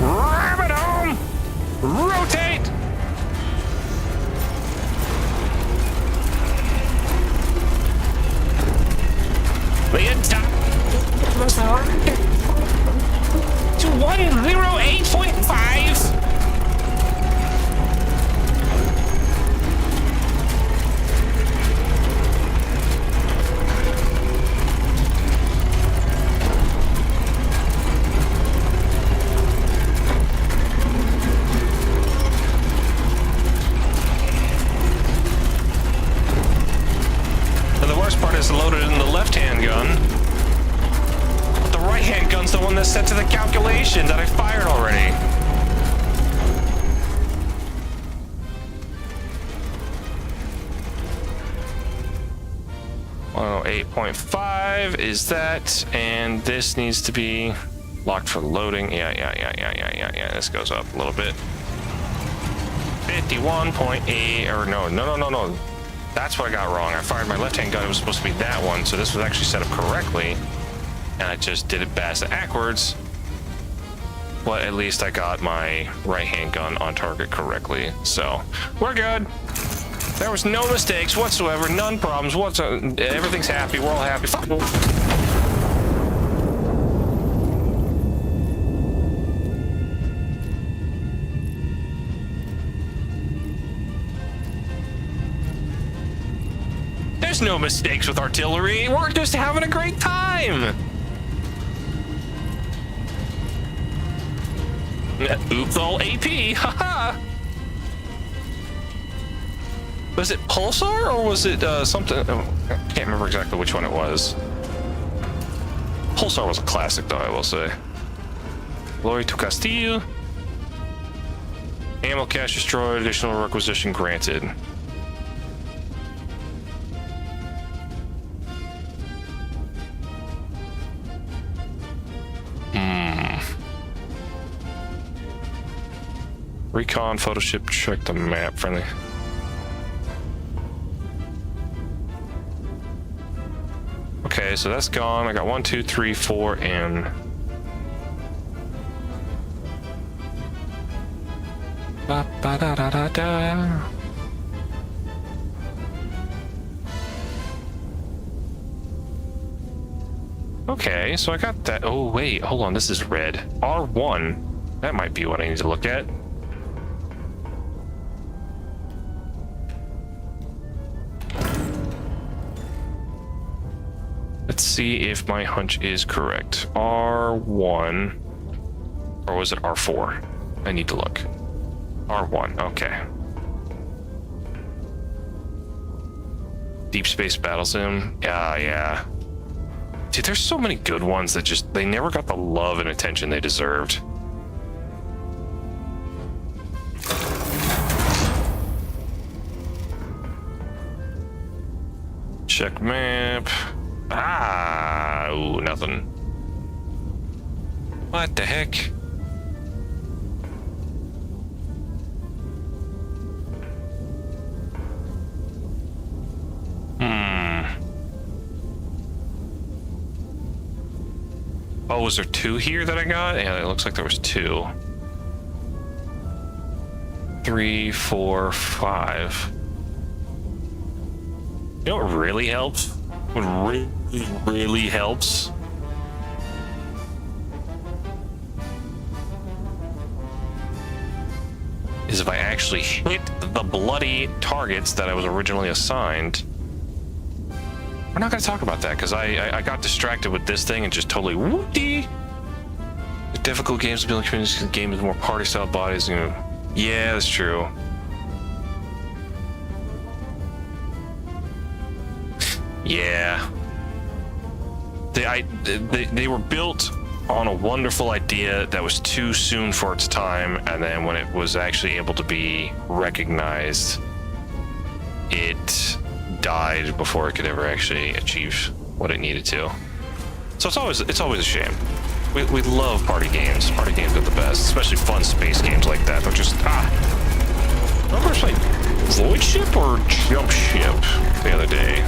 S1: Ram it home! Rotate! To 108.5. And the worst part is loaded in the left-hand gun. The right-hand gun's the one that's set to the calculation that I fired already. Oh, 8.5 is that, and this needs to be locked for loading. Yeah. This goes up a little bit. 51.8, or no. That's what I got wrong. I fired my left-hand gun. It was supposed to be that one, so this was actually set up correctly. And I just did it backwards. But at least I got my right-hand gun on target correctly. So, we're good. There was no mistakes whatsoever, none problems whatsoever. Everything's happy, we're all happy. Fuck. There's no mistakes with artillery. We're just having a great time. Oops, all AP, haha. Was it Pulsar or was it something? Oh, I can't remember exactly which one it was. Pulsar was a classic, though, I will say. Glory to Castile. Ammo cache destroyed. Additional requisition granted. Recon, photo ship, check the map, friendly. Okay, so that's gone. I got 1, 2, 3, 4, and... Ba, ba, da, da, da, da. Okay, so I got that. Oh, wait, hold on. This is red. R1. That might be what I need to look at. Let's see if my hunch is correct. R1. Or was it R4? I need to look. R1, okay. Deep Space Battle Sim. Yeah. Dude, there's so many good ones that just, they never got the love and attention they deserved. Check map. Ah, ooh, nothing. What the heck? Oh, was there 2 here that I got? Yeah, it looks like there was 2. 3, 4, 5. You know what really helps? What really helps? Is if I actually hit the bloody targets that I was originally assigned. We're not going to talk about that because I got distracted with this thing and just totally whoopty. The difficult games building communities, game with more party style bodies. You know, yeah, that's true. Yeah. They were built on a wonderful idea that was too soon for its time, and then when it was actually able to be recognized, it died before it could ever actually achieve what it needed to. So it's always a shame. We love party games. Party games are the best, especially fun space games like that. They're just remember I was playing Void Ship or Jump Ship the other day.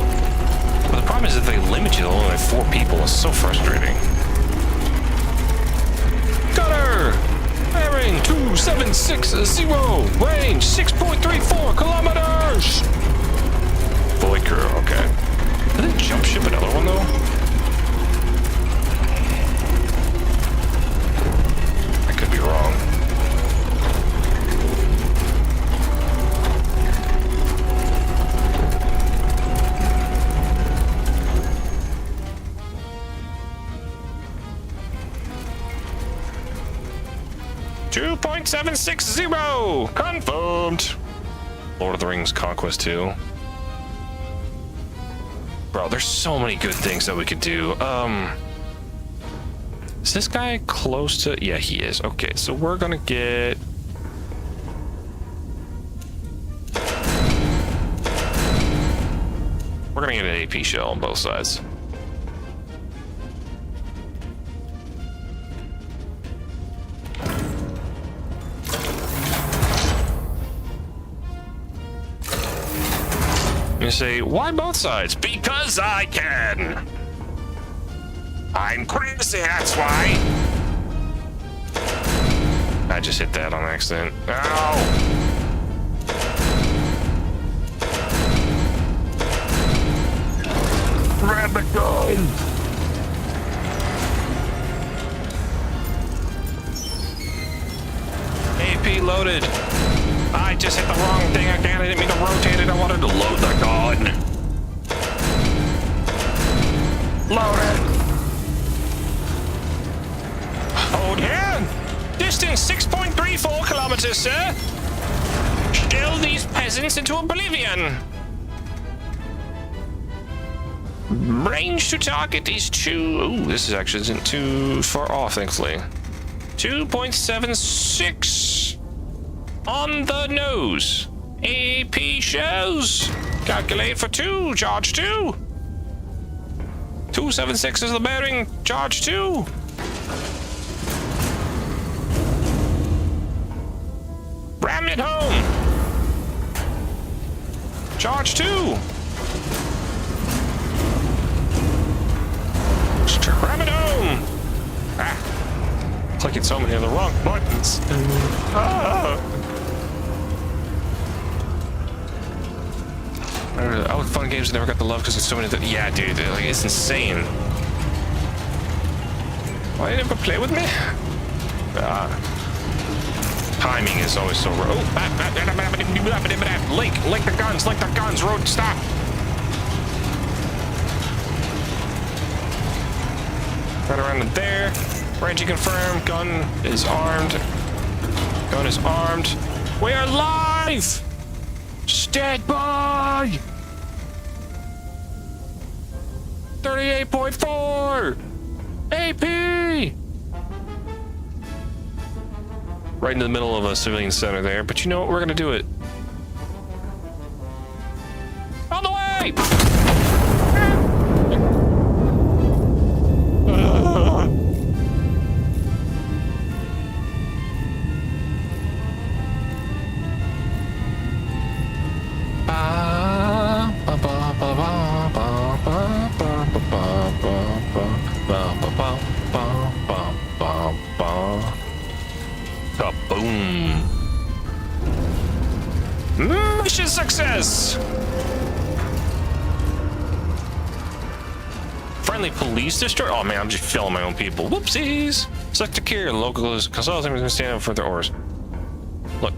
S1: But the problem is that they limit you to only 4 people. It's so frustrating. Gunner! Bearing 2760, range 6.34 kilometers! Void crew, okay. Did they jump ship another one though? I could be wrong. .760 confirmed. Lord of the Rings Conquest 2. Bro, there's so many good things that we could do. Is this guy close to... Yeah, he is. Okay, so we're gonna get... We're gonna get an AP shell on both sides. You say, why both sides? Because I can. I'm crazy, that's why. I just hit that on accident. Ow! Grab the gun! AP loaded. I just hit the wrong thing again. I didn't mean to rotate it. I wanted to load the gun. Load it. Hold here. Distance 6.34 kilometers, sir. Still these peasants into oblivion. Range to target is 2. Ooh, this is actually isn't too far off, thankfully. 2.76. On the nose. AP shows. Calculate for 2. Charge 2. 276 is the bearing. Charge 2. Ram it home! Charge 2! Ram it home! Ah! Clicking so many of the wrong buttons. Ah! All the fun games never got the love because there's so many. Yeah, dude, like, it's insane. Why did you never play with me? Timing is always so rough. Oh, link the guns, road, stop. Right around there. Reggie confirmed. Gun is armed. Gun is armed. We are live! Stand by! 38.4 AP! Right in the middle of a civilian center there, but you know what? We're gonna do it. On the way! Boom. Mission success. Friendly police district. Oh man, I'm just filling my own people. Whoopsies. Select to care. Local consultant is stand up for their orders. Look.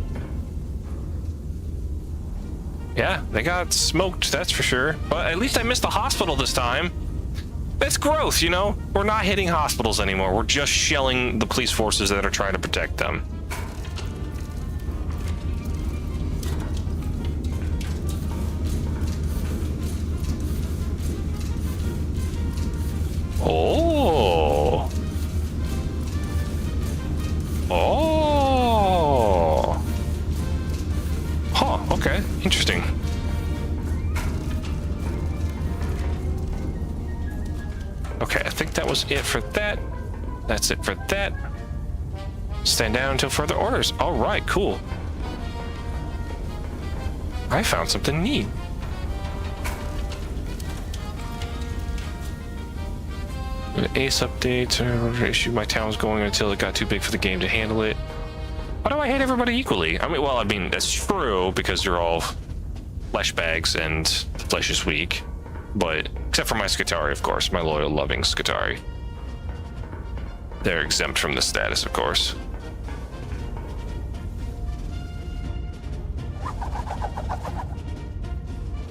S1: Yeah, they got smoked, that's for sure. But at least I missed the hospital this time. That's growth, you know? We're not hitting hospitals anymore. We're just shelling the police forces that are trying to protect them. Oh. Oh. Huh, okay. Interesting. Okay, I think that was it for that. That's it for that. Stand down until further orders. All right, cool. I found something neat. An ace update. Issue my town was going until it got too big for the game to handle it. Why do I hate everybody equally? I mean, that's true because you're all flesh bags and flesh is weak. But except for my Skitari, of course, my loyal, loving Skitari. They're exempt from this status, of course.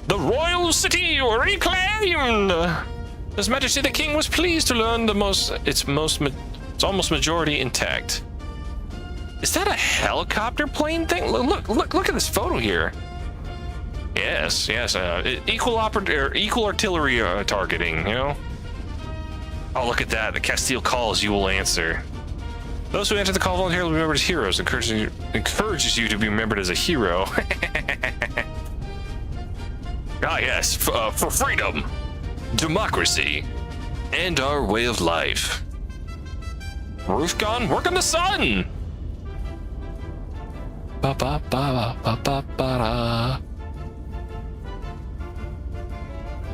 S1: The royal city reclaimed! His Majesty the King was pleased to learn it's almost majority intact. Is that a helicopter plane thing? Look at this photo here. Yes, equal artillery targeting, you know? Oh, look at that. The Castile calls, you will answer. Those who enter the call voluntarily will be remembered as heroes, encourages you to be remembered as a hero. Ah, yes, for freedom, democracy, and our way of life. Roof gone, work on the sun! Ba-ba-ba-ba-ba-ba-da.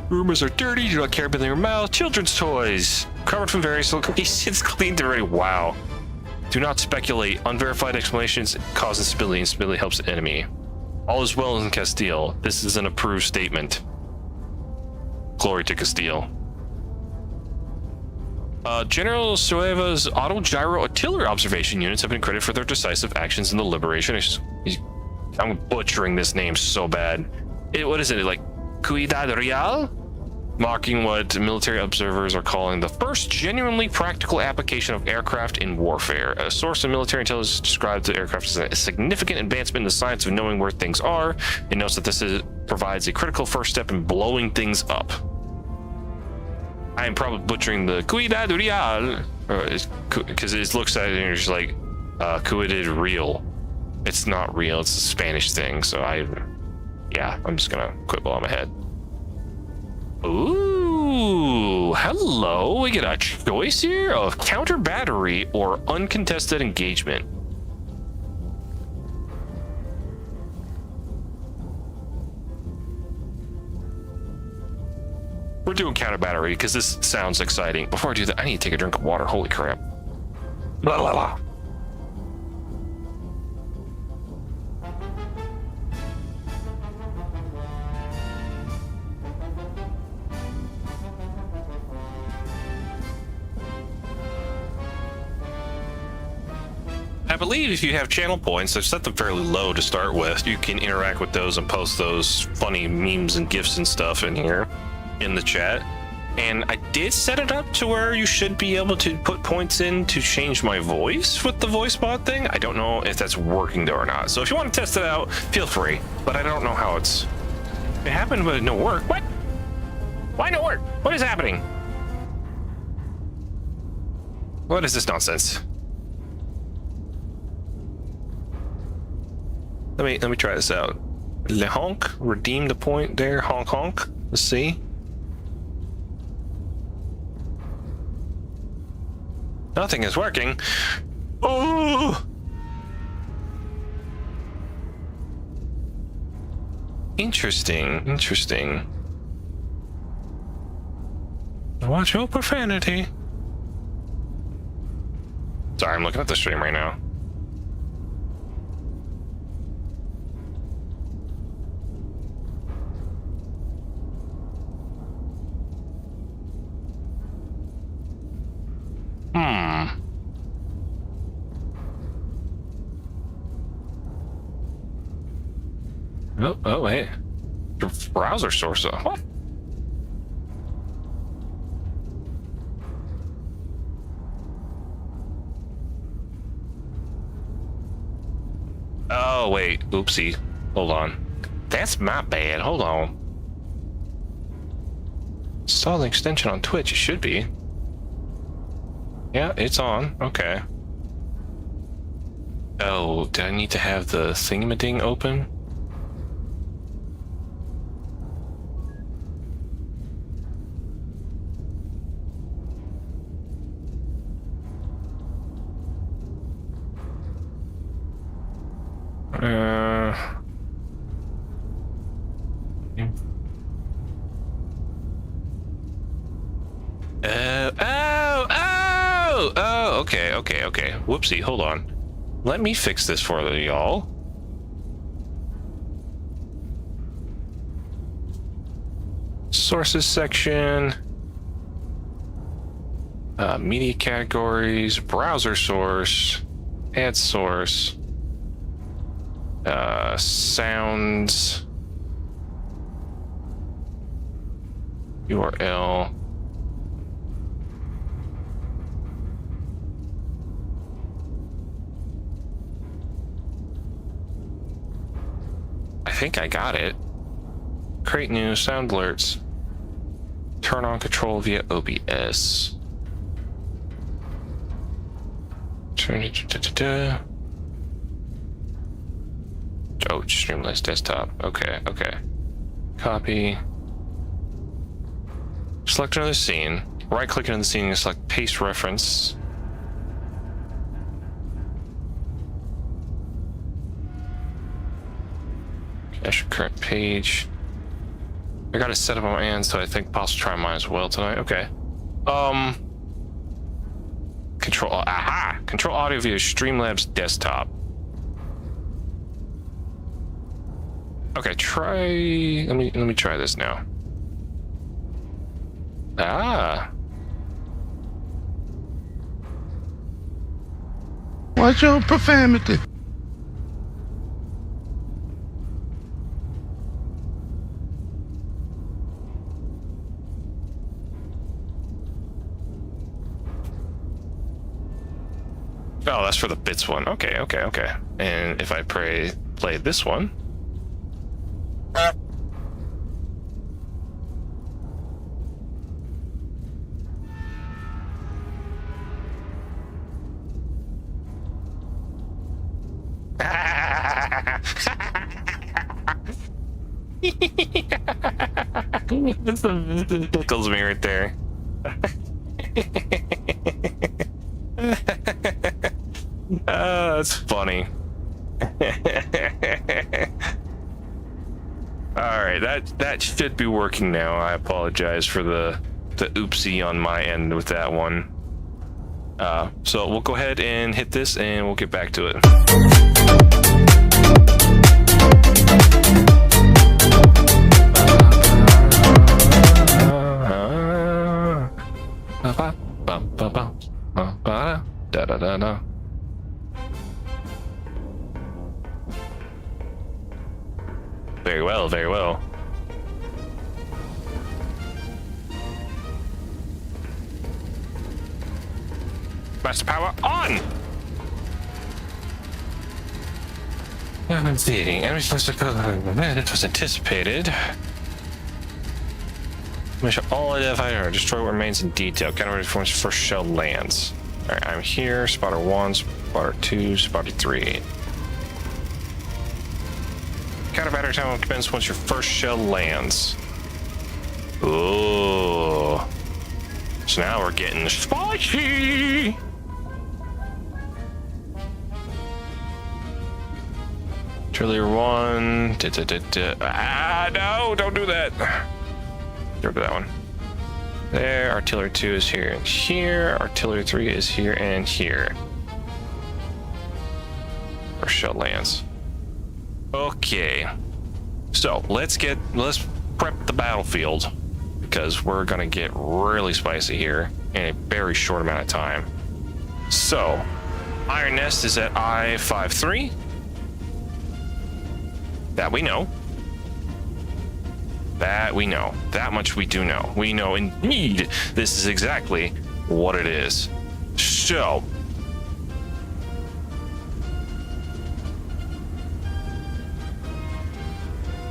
S1: Rumors are dirty, do not care about your mouth. Children's toys. Covered from various locations, cleaned already. Wow. Do not speculate. Unverified explanations cause instability. Instability helps the enemy. All is well in Castile. This is an approved statement. Glory to Castile. General Sueva's auto-gyro artillery observation units have been credited for their decisive actions in the liberation. I'm butchering this name so bad. What is it, like Cuidad Real? Marking what military observers are calling the first genuinely practical application of aircraft in warfare. A source of military intelligence describes the aircraft as a significant advancement in the science of knowing where things are. It notes that this provides a critical first step in blowing things up. I am probably butchering the Cuidad Real, because it looks at it and you're just like, Cuidad Real. It's not real, it's a Spanish thing, so I'm just gonna quit while I'm ahead. Ooh, hello. We get a choice here of counter battery or uncontested engagement. We're doing counter battery because this sounds exciting. Before I do that, I need to take a drink of water. Holy crap. Blah, blah, blah. I believe if you have channel points, I've set them fairly low to start with. You can interact with those and post those funny memes and GIFs and stuff in here in the chat. And I did set it up to where you should be able to put points in to change my voice with the voice bot thing. I don't know if that's working though or not. So if you want to test it out, feel free. But I don't know how it happened, but no work. What? Why no work? What is happening? What is this nonsense? Let me try this out. Le honk, redeem the point there. Honk honk. Let's see. Nothing is working. Oh! Interesting. Interesting. Watch your profanity. Sorry, I'm looking at the stream right now. Oh, wait. Your browser source. What? Oh, wait. Oopsie. Hold on. That's my bad. Hold on. Install an extension on Twitch. It should be. Yeah, it's on. Okay. Oh, did I need to have the thingamading open? Okay. Whoopsie, hold on. Let me fix this for y'all. Sources section. Media categories, browser source, ad source, sounds, URL. I think I got it. Create new sound alerts. Turn on control via OBS. Turn it. Oh, Streamlabs desktop. Okay. Copy. Select another scene. Right click on the scene and select paste reference. Cache current page. I got it set up on my end, so I think possibly try mine as well tonight. Okay. Control audio via Streamlabs desktop. Okay, let me try this now.
S2: Watch your profanity.
S1: Oh, that's for the bits one. Okay. And if I play this one. This tickles me right there. That's funny. right, that should be working now. I apologize for the oopsie on my end with that one. So we'll go ahead and hit this and we'll get back to it. Very well, very well. Master power on! It was anticipated. Measure all identified or destroy what remains in detail. Counter before first shell lands. Alright, I'm here. Spotter 1, spotter 2, spotter 3. Counter battery time will commence once your first shell lands. Ooh. So now we're getting spicy! Artillery 1. No, don't do that. Get rid of that one. There, artillery 2 is here and here. Artillery 3 is here and here. First shell lands. Okay. So let's prep the battlefield because we're gonna get really spicy here in a very short amount of time. So Iron Nest is at I-53. That we know. That we know. That much we do know. We know indeed this is exactly what it is. So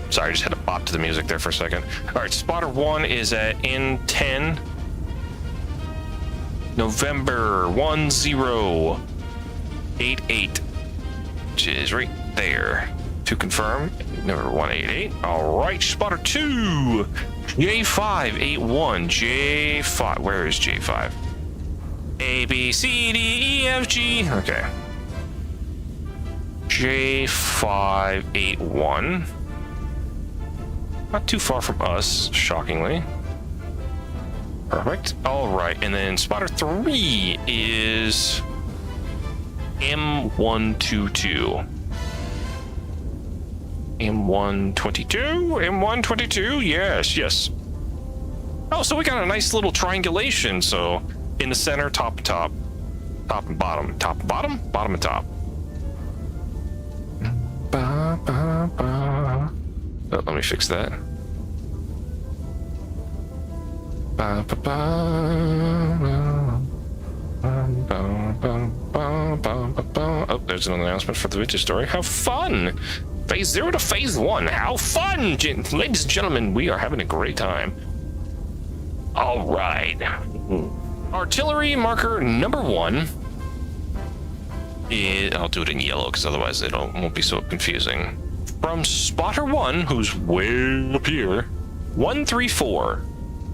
S1: sorry, I just had to bop to the music there for a second. All right, spotter 1 is at N10. November 1088, which is right there. To confirm, number 188. All right, spotter 2, J581, J5. Where is J5? A, B, C, D, E, F, G. Okay. J581. Not too far from us, shockingly. Perfect. All right, and then spotter 3 is M122. M122, yes. Oh, so we got a nice little triangulation. So in the center, top and bottom, bottom and top. Oh, let me fix that. Oh, there's an announcement for the video story. How fun! Phase 0 to Phase 1. How fun! Ladies and gentlemen, we are having a great time. All right. Artillery marker number 1. I'll do it in yellow because otherwise it won't be so confusing. From spotter 1, who's way up here, 134.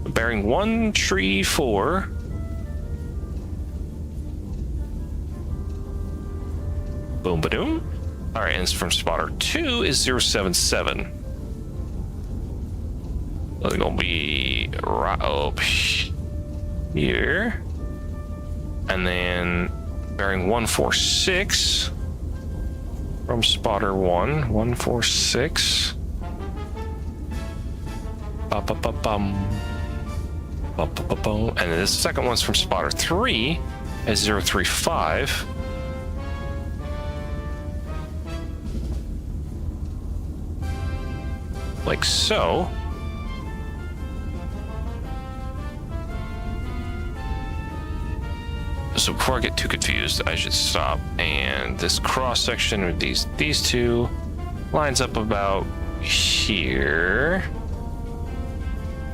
S1: Bearing 134. Boom ba-doom. All right, and it's from spotter 2 is 077. They're gonna be right up here. And then bearing 146 from spotter 1, 146. And then this second one's from spotter 3 is 035. Like so. So before I get too confused, I should stop. And this cross section with these two lines up about here.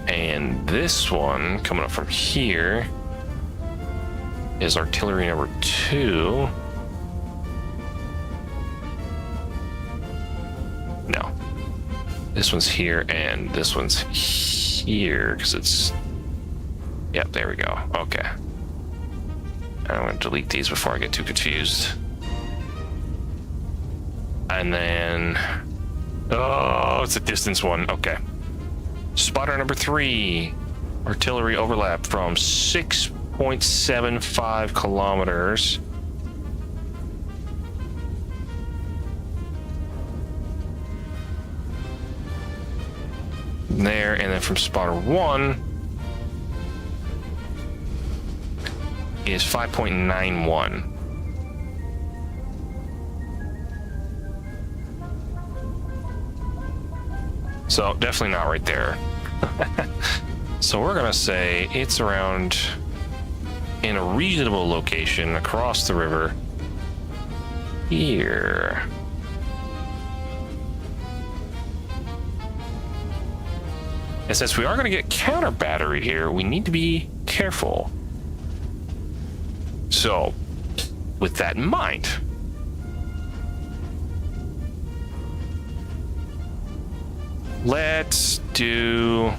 S1: And this one coming up from here is artillery number 2. No. This one's here and this one's here because it's... Yep, there we go. Okay. I'm going to delete these before I get too confused. And then Oh, it's a distance one. Okay. Spotter number 3. Artillery overlap from 6.75 kilometers. There, and then from spotter 1 is 5.91. So definitely not right there. So we're gonna say it's around in a reasonable location across the river here. And since we are going to get counter battery here, we need to be careful. So, with that in mind, let's do...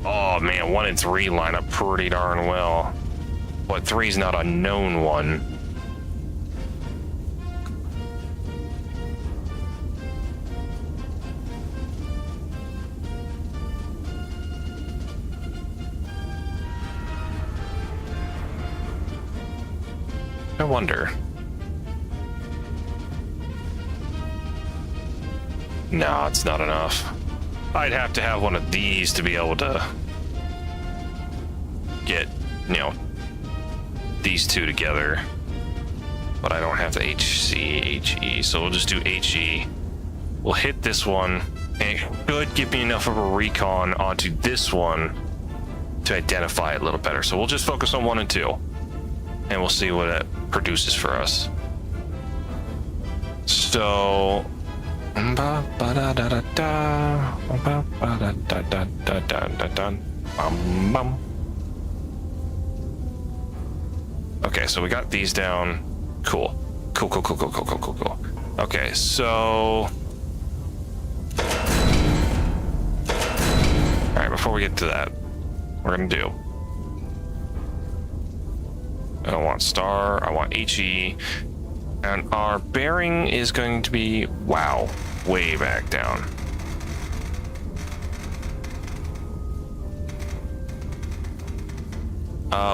S1: Oh man, 1 and 3 line up pretty darn well. But 3's not a known one. I wonder. No, it's not enough. I'd have to have one of these to be able to get, you know, these two together. But I don't have the HE, so we'll just do HE. We'll hit this one, and it should give me enough of a recon onto this one to identify it a little better. So we'll just focus on 1 and 2, and we'll see what it produces for us. So okay, so we got these down. Cool. Cool. Okay, so alright, before we get to that, we're gonna do, I don't want star, I want HE. And our bearing is going to be, wow, way back down.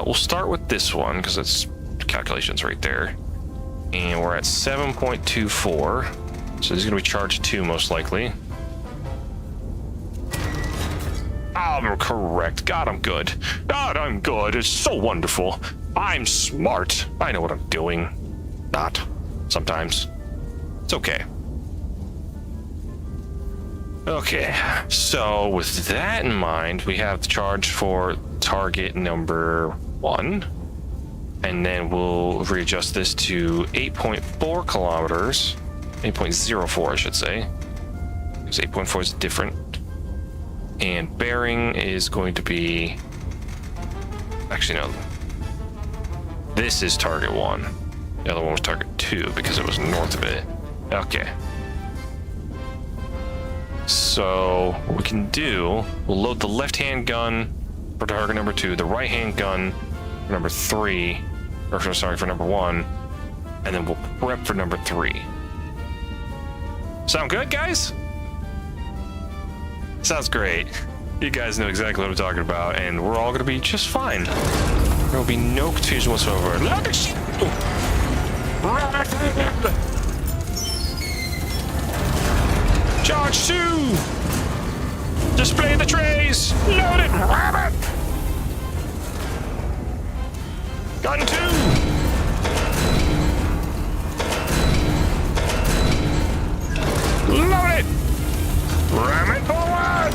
S1: We'll start with this one because it's calculations right there. And we're at 7.24. So this is going to be charge 2 most likely. I'm correct. God, I'm good. God, I'm good. It's so wonderful. I'm smart. I know what I'm doing. Not. Sometimes. It's okay. Okay, so with that in mind, we have the charge for target number 1. And then we'll readjust this to 8.4 kilometers. 8.04, I should say. Because 8.4 is different. And bearing is going to be... Actually, no. This is target 1. The other one was target 2 because it was north of it. Okay. So what we can do, we'll load the left-hand gun for target number 2, the right-hand gun for number 3, or sorry, for number 1, and then we'll prep for number 3. Sound good, guys? Sounds great. You guys know exactly what I'm talking about, and we're all gonna be just fine. There will be no confusion whatsoever. Look at you! Charge 2! Display the trays! Load it! Rabbit! Gun 2! Load it! Ram it forward!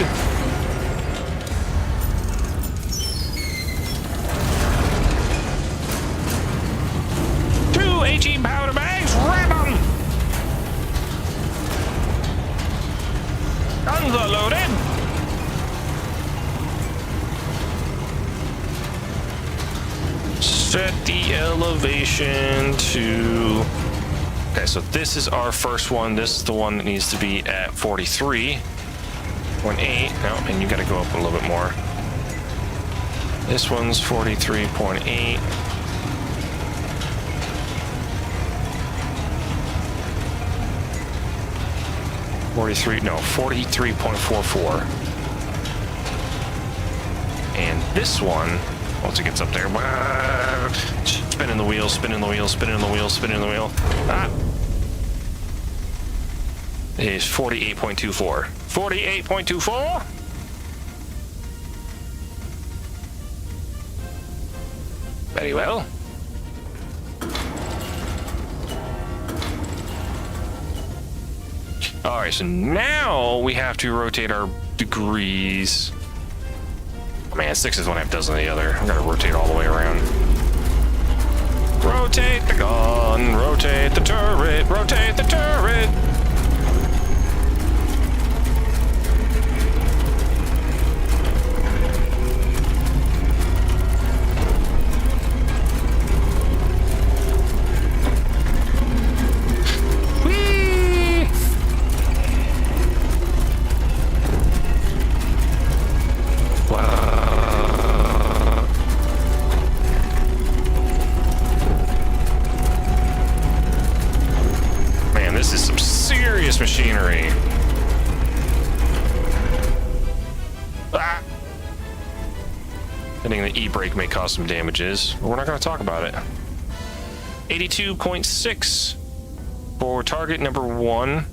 S1: HE powder bags, ram them! Guns are loaded! Set the elevation to... Okay, so this is our first one. This is the one that needs to be at 43.8. No, and you gotta go up a little bit more. This one's 43.8. 43.44. And this one, once it gets up there, spinning the wheel, spinning the wheel, spinning the wheel, spinning the wheel. Is 48.24. 48.24. Very well. All right, so now we have to rotate our degrees. Oh, man, 6 is one half dozen of the other. I'm gonna rotate all the way around. Rotate the gun, rotate the turret, rotate the turret. Machinery. Hitting the E-brake may cause some damages, but we're not going to talk about it. 82.6 for target number 1.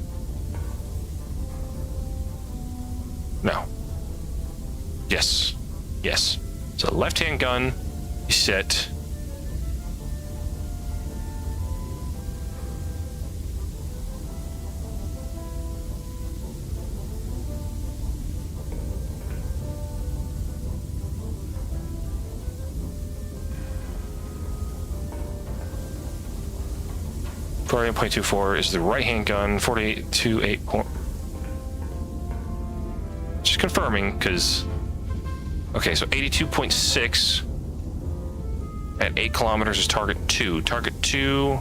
S1: No. Yes. Yes. So left-hand gun, you set. .24 is the right-hand gun. 48 to 8. Just confirming, because okay, so 82.6 at 8 kilometers is target 2. Target 2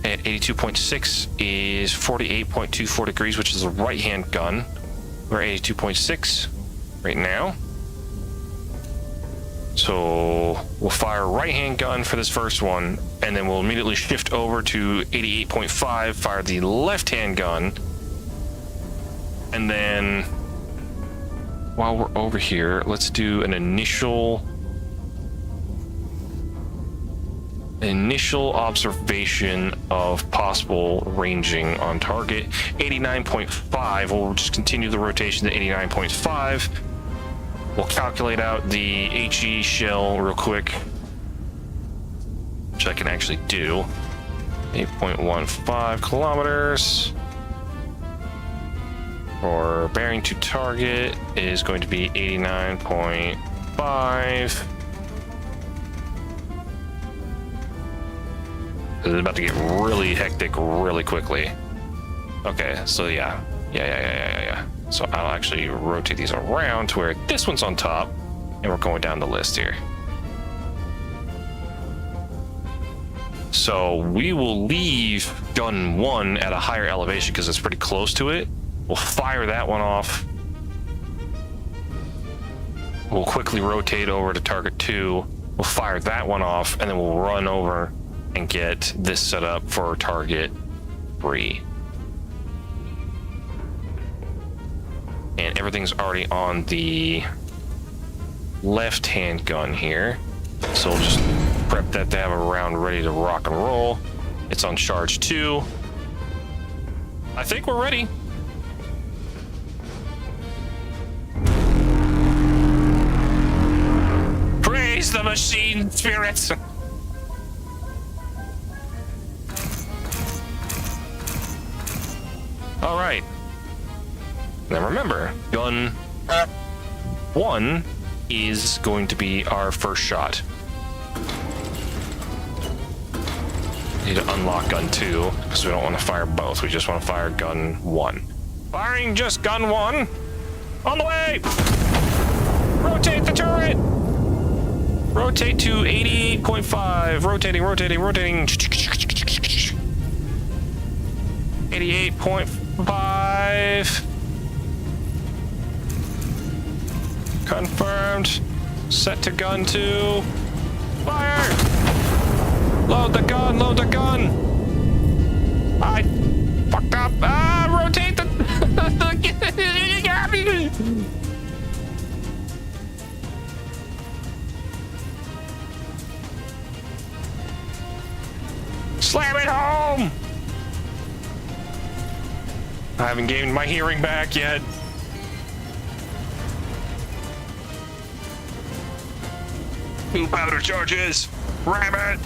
S1: at 82.6 is 48.24 degrees, which is the right-hand gun. We're at 82.6 right now. So we'll fire right-hand gun for this first one, and then we'll immediately shift over to 88.5, fire the left-hand gun, and then while we're over here, let's do an initial observation of possible ranging on target. 89.5, we'll just continue the rotation to 89.5. We'll calculate out the HE shell real quick, which I can actually do. 8.15 kilometers. For bearing to target is going to be 89.5. It's about to get really hectic really quickly. Okay, so yeah. So I'll actually rotate these around to where this one's on top, and we're going down the list here. So we will leave gun 1 at a higher elevation because it's pretty close to it. We'll fire that one off. We'll quickly rotate over to target 2. We'll fire that one off, and then we'll run over and get this set up for target 3. And everything's already on the left-hand gun here. So we'll just prep that to have a round ready to rock and roll. It's on charge 2. I think we're ready. Praise the machine spirits. All right. Now remember, gun 1 is going to be our first shot. Need to unlock gun 2 because we don't want to fire both. We just want to fire gun 1. Firing just gun 1. On the way. Rotate the turret. Rotate to 88.5. Rotating. 88.5. Confirmed. Set to gun 2. Fire! Load the gun! I fucked up. Slam it home! I haven't gained my hearing back yet. Two powder charges! Ram it!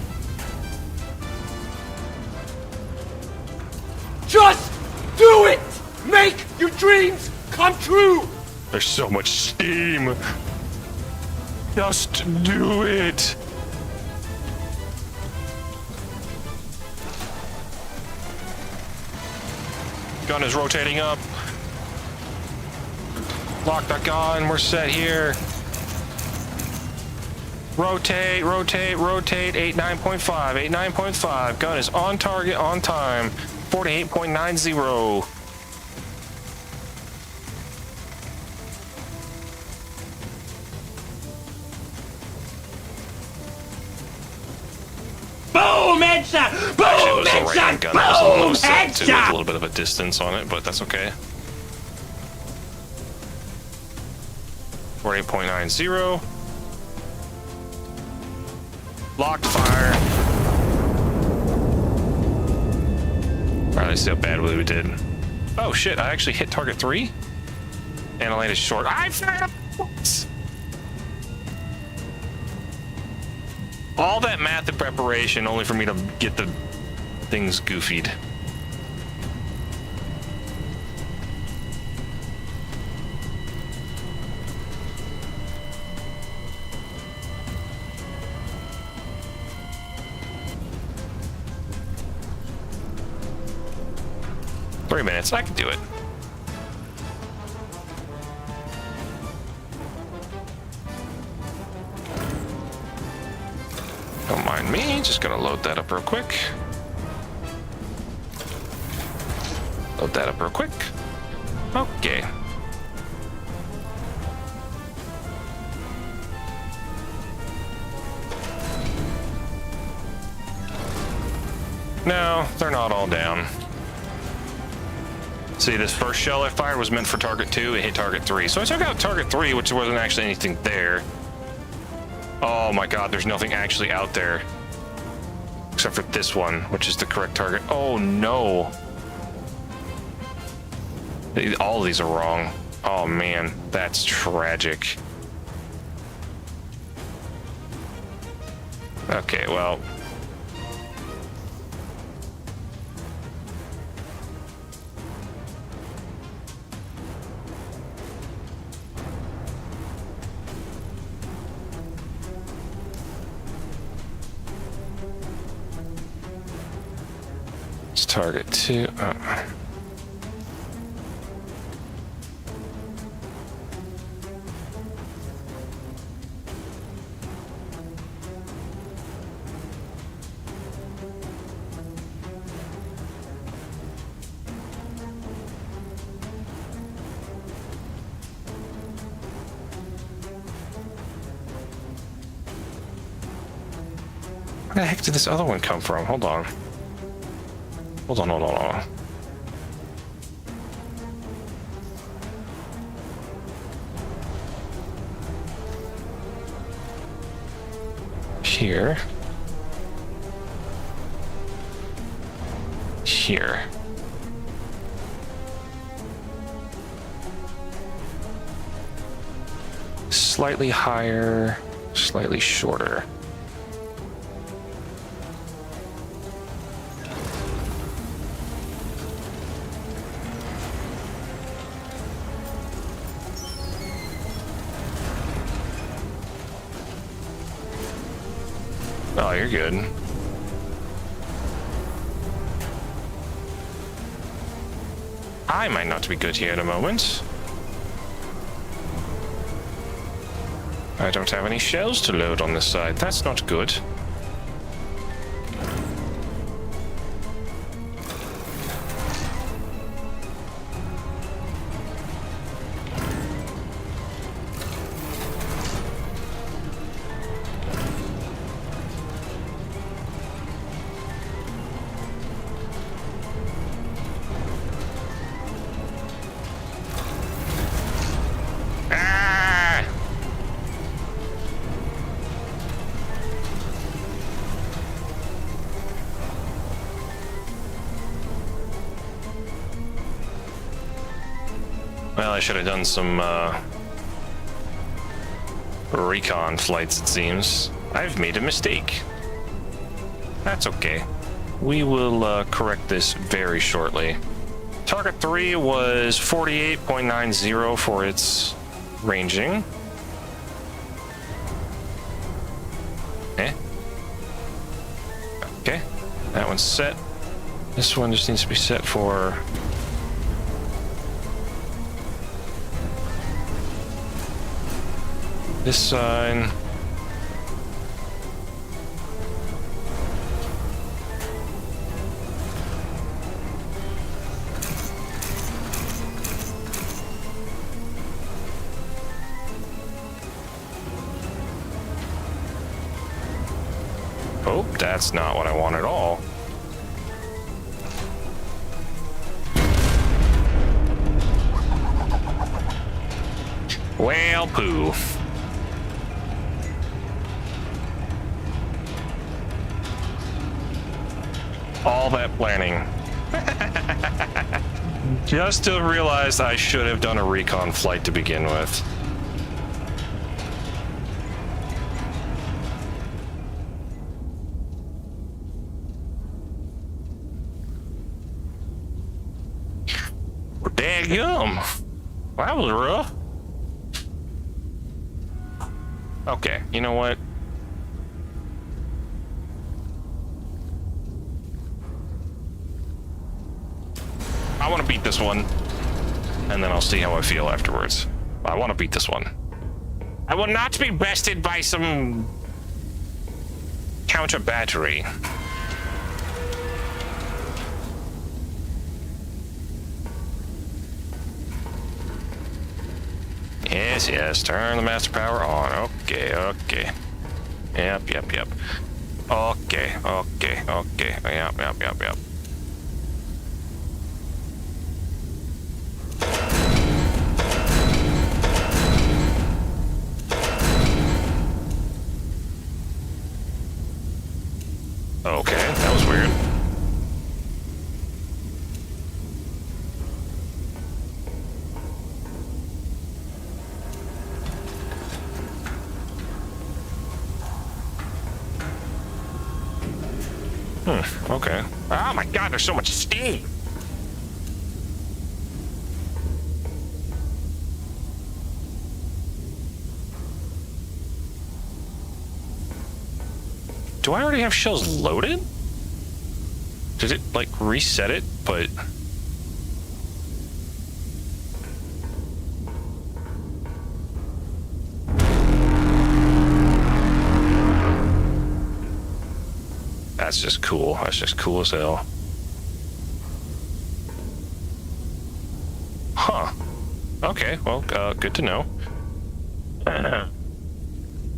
S3: Just do it! Make your dreams come true!
S1: There's so much steam. Just do it. Gun is rotating up. Lock the gun. We're set here. Rotate, rotate, rotate. 89.5, 89.5. Gun is on target, on time. 48.90.
S3: Boom, headshot! Boom,
S1: Actually, it was the right-hand
S3: headshot!
S1: gun that was the
S3: Boom,
S1: most set to, with a
S3: headshot!
S1: little bit of a distance on it, but that's okay. 48.90. Locked fire. Alright, let's see how bad we did. Oh shit, I actually hit target 3? And I landed short. I fired what? All that math and preparation only for me to get the things goofied. Three minutes, I can do it. Don't mind me, just gonna load that up real quick. Load that up real quick. Okay. No, they're not all down. See, this first shell I fired was meant for target 2, it hit target 3. So I took out target 3, which wasn't actually anything there. Oh my god, there's nothing actually out there. Except for this one, which is the correct target. Oh no. All of these are wrong. Oh man, that's tragic. Okay, well. It's target 2. Where the heck did this other one come from? Hold on. Hold on, hold on, hold on. Here. Here. Slightly higher, slightly shorter. Oh, you're good. I might not be good here in a moment. I don't have any shells to load on this side. That's not good. Well, I should have done some recon flights, it seems. I've made a mistake. That's okay. We will correct this very shortly. Target 3 was 48.90 for its ranging. Okay, that one's set. This one just needs to be set for... this sign. Oh, that's not what I want at all. Well, poo. All that planning. Just to realize I should have done a recon flight to begin with. Daggum. That was rough. Okay, you know what? I want to beat this one, and then I'll see how I feel afterwards. I want to beat this one. I will not be bested by some counter battery. Yes, yes, turn the master power on. Okay, okay. Yep. Okay. Yep. Okay, that was weird. Okay. Oh my god, there's so much steam! Do I already have shells loaded? Did it, like, reset it, but... That's just cool. That's just cool as hell. Huh. Okay, well, good to know.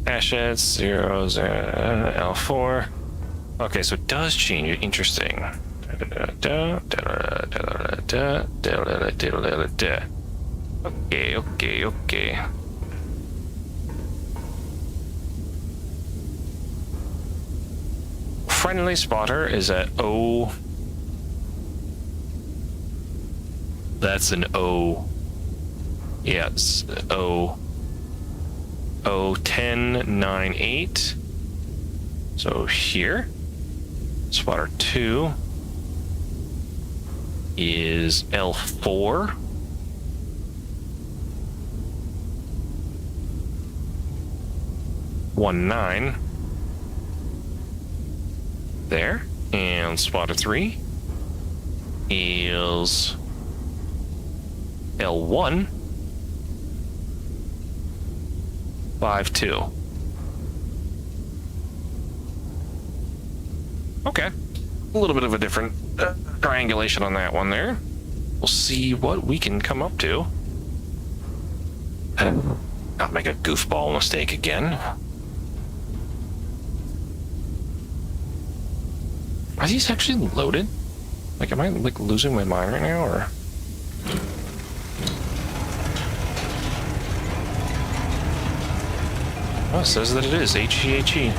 S1: Assets, 0, L4. Okay, so it does change. Interesting. Okay. Friendly spotter is at O. That's an O. Yeah, it's O. O1098. So here, spotter 2 is L4. '19 there, and spotter 3 is L1 52. Okay, a little bit of a different triangulation on that one there. We'll see what we can come up to. Not make a goofball mistake again. Are these actually loaded? Like, am I like losing my mind right now, or? Oh, it says that it is HEHE.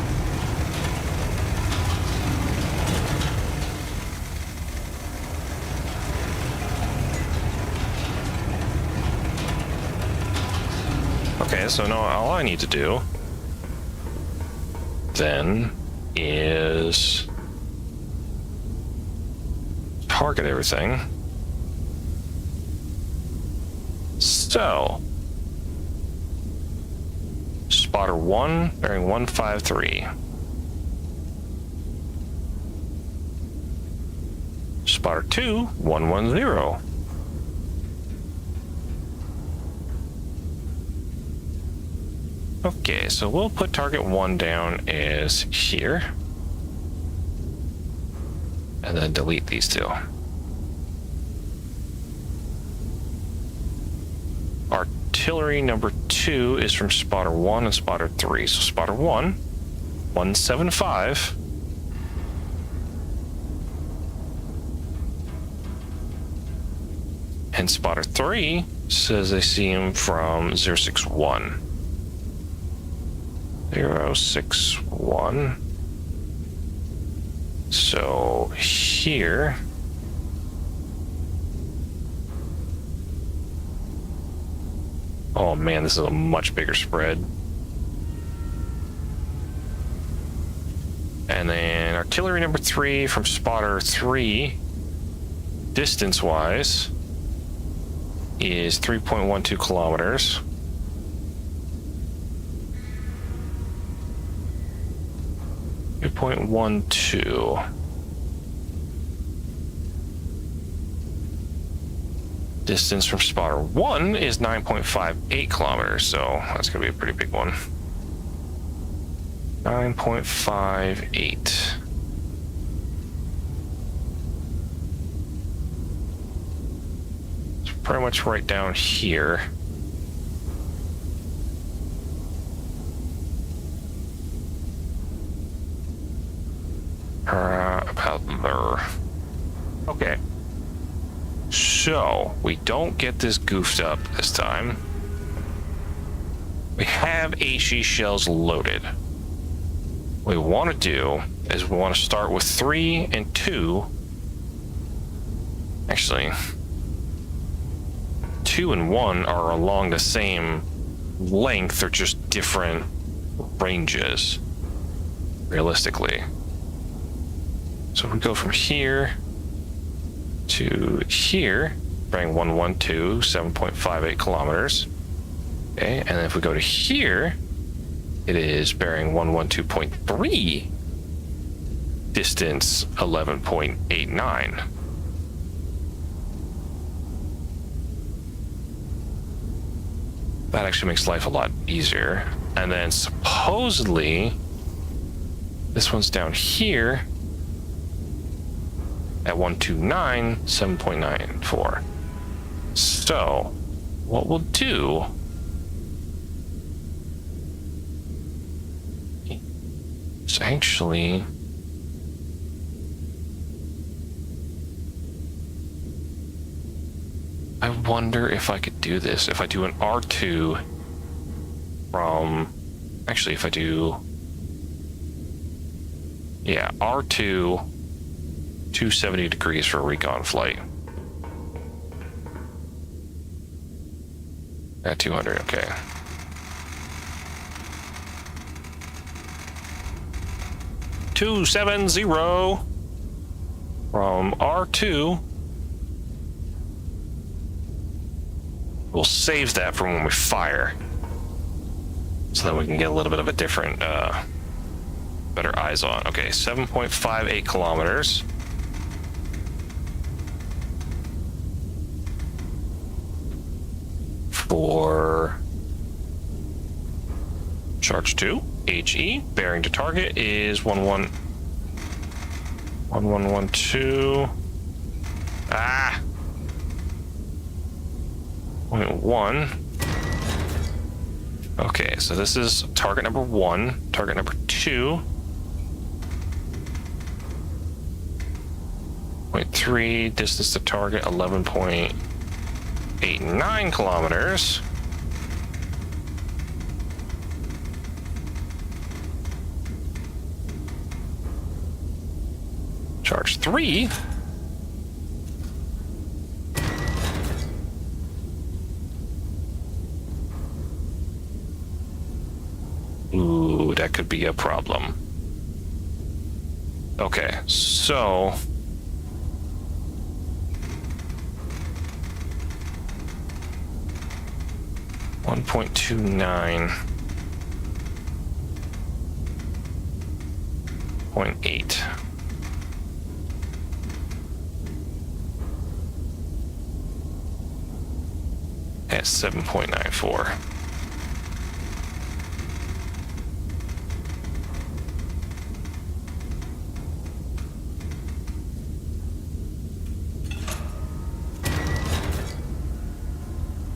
S1: Okay, so no, all I need to do then is target everything. So, spotter 1 bearing 153. Spotter 2 110. Okay, so we'll put target 1 down as here. And then delete these two. Artillery number 2 is from spotter 1 and spotter 3. So spotter 1, 175. And spotter 3 says they see him from 061. 061. So here. Oh man, this is a much bigger spread. And then artillery number 3 from spotter 3, distance-wise, is 3.12 kilometers. .12. Distance from spotter 1 is 9.58 kilometers, so that's gonna be a pretty big one. 9.58. It's pretty much right down here. About there. Okay. So, we don't get this goofed up this time. We have HE shells loaded. What we want to do is we want to start with 3 and 2. Actually, 2 and 1 are along the same length, they're just different ranges, realistically. So if we go from here to here, bearing 112, 7.58 kilometers. Okay, and then if we go to here, it is bearing 112.3, distance 11.89. That actually makes life a lot easier. And then supposedly, this one's down here at 129, 7.94. So, what we'll do is actually I wonder if I could do this. If I do an R2 from, actually if I do, yeah, R2 270 degrees for a recon flight. At 200, okay. .270 from R2. We'll save that for when we fire, so that we can get a little bit of a different, better eyes on. Okay, 7.58 kilometers. For charge 2, HE, bearing to target is 1112. Ah! 0.1. Okay, so this is target number 1, target number 2. 0.3, distance to target 11.89 kilometers. Charge 3. that could be a problem. Okay, so... $1.29. 0.8. At 7.94.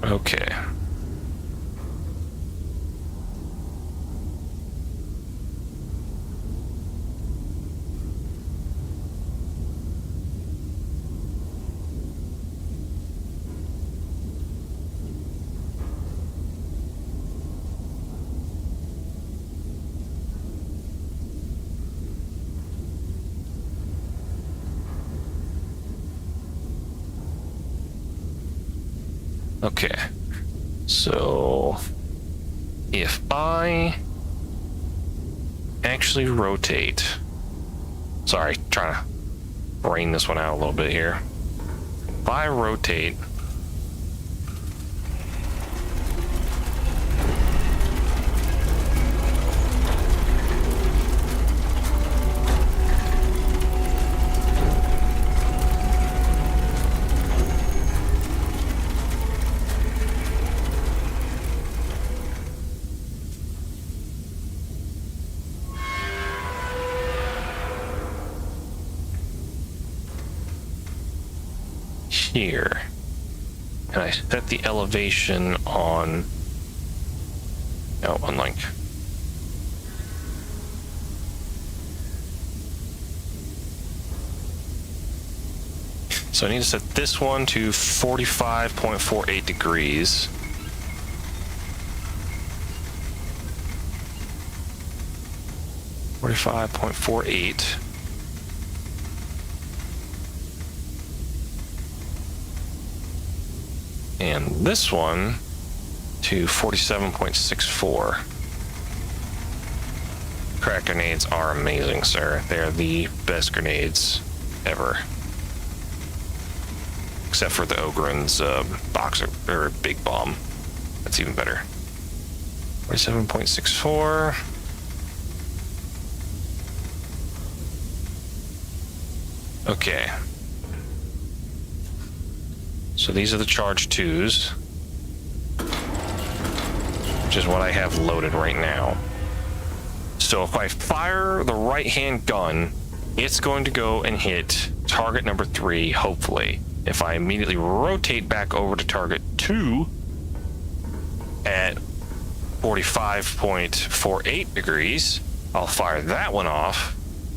S1: Okay. Okay, so if I actually rotate, sorry, trying to brain this one out a little bit here. If I rotate here, and I set the elevation on, no, on like, so I need to set this one to 45.48 degrees. .48. And this one to 47.64. Crack grenades are amazing, sir. They're the best grenades ever. Except for the Ogren's boxer or big bomb. That's even better. 47.64. Okay. So these are the charge 2s, which is what I have loaded right now. So if I fire the right-hand gun, it's going to go and hit target number 3, hopefully. If I immediately rotate back over to target 2 at 45.48 degrees, I'll fire that one off,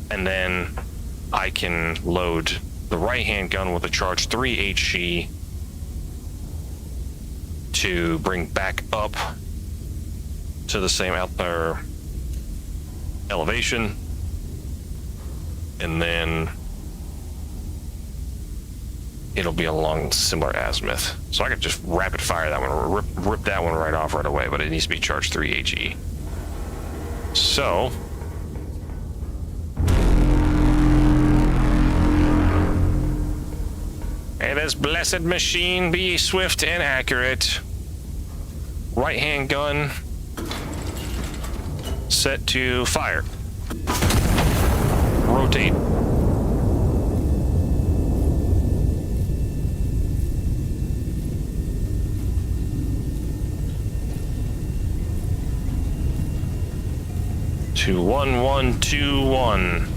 S1: and then I can load the right-hand gun with a charge 3 HE to bring back up to the same elevation, and then it'll be along similar azimuth. So I could just rapid fire that one, rip that one right off right away, but it needs to be charge 3 HE. So may this blessed machine be swift and accurate. Right-hand gun set to fire. Rotate. To 1121.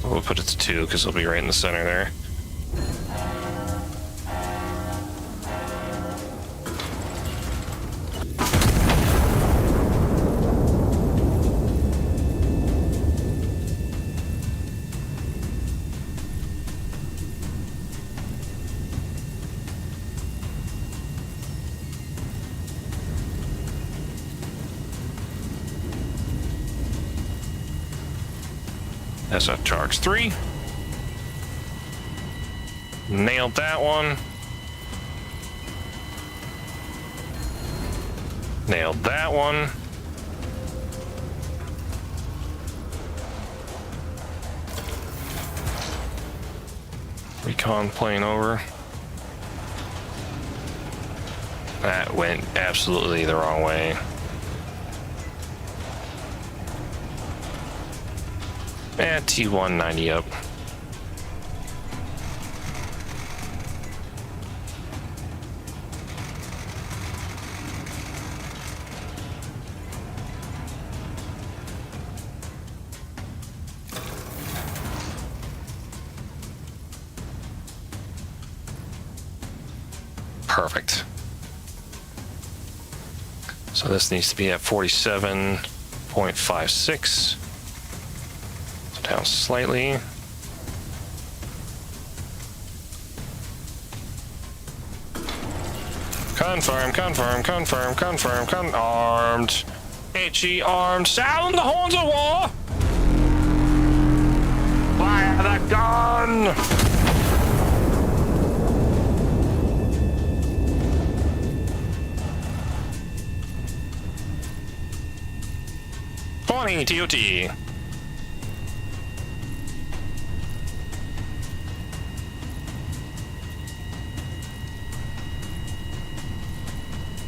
S1: We'll put it to 2 because it'll be right in the center there. That's a charge 3. Nailed that one. Nailed that one. Recon plane over. That went absolutely the wrong way. T-190 up. Perfect. So this needs to be at 47.56. So down slightly. Confirm, armed. HE armed. Sound the horns of war! Fire the gun! TOT.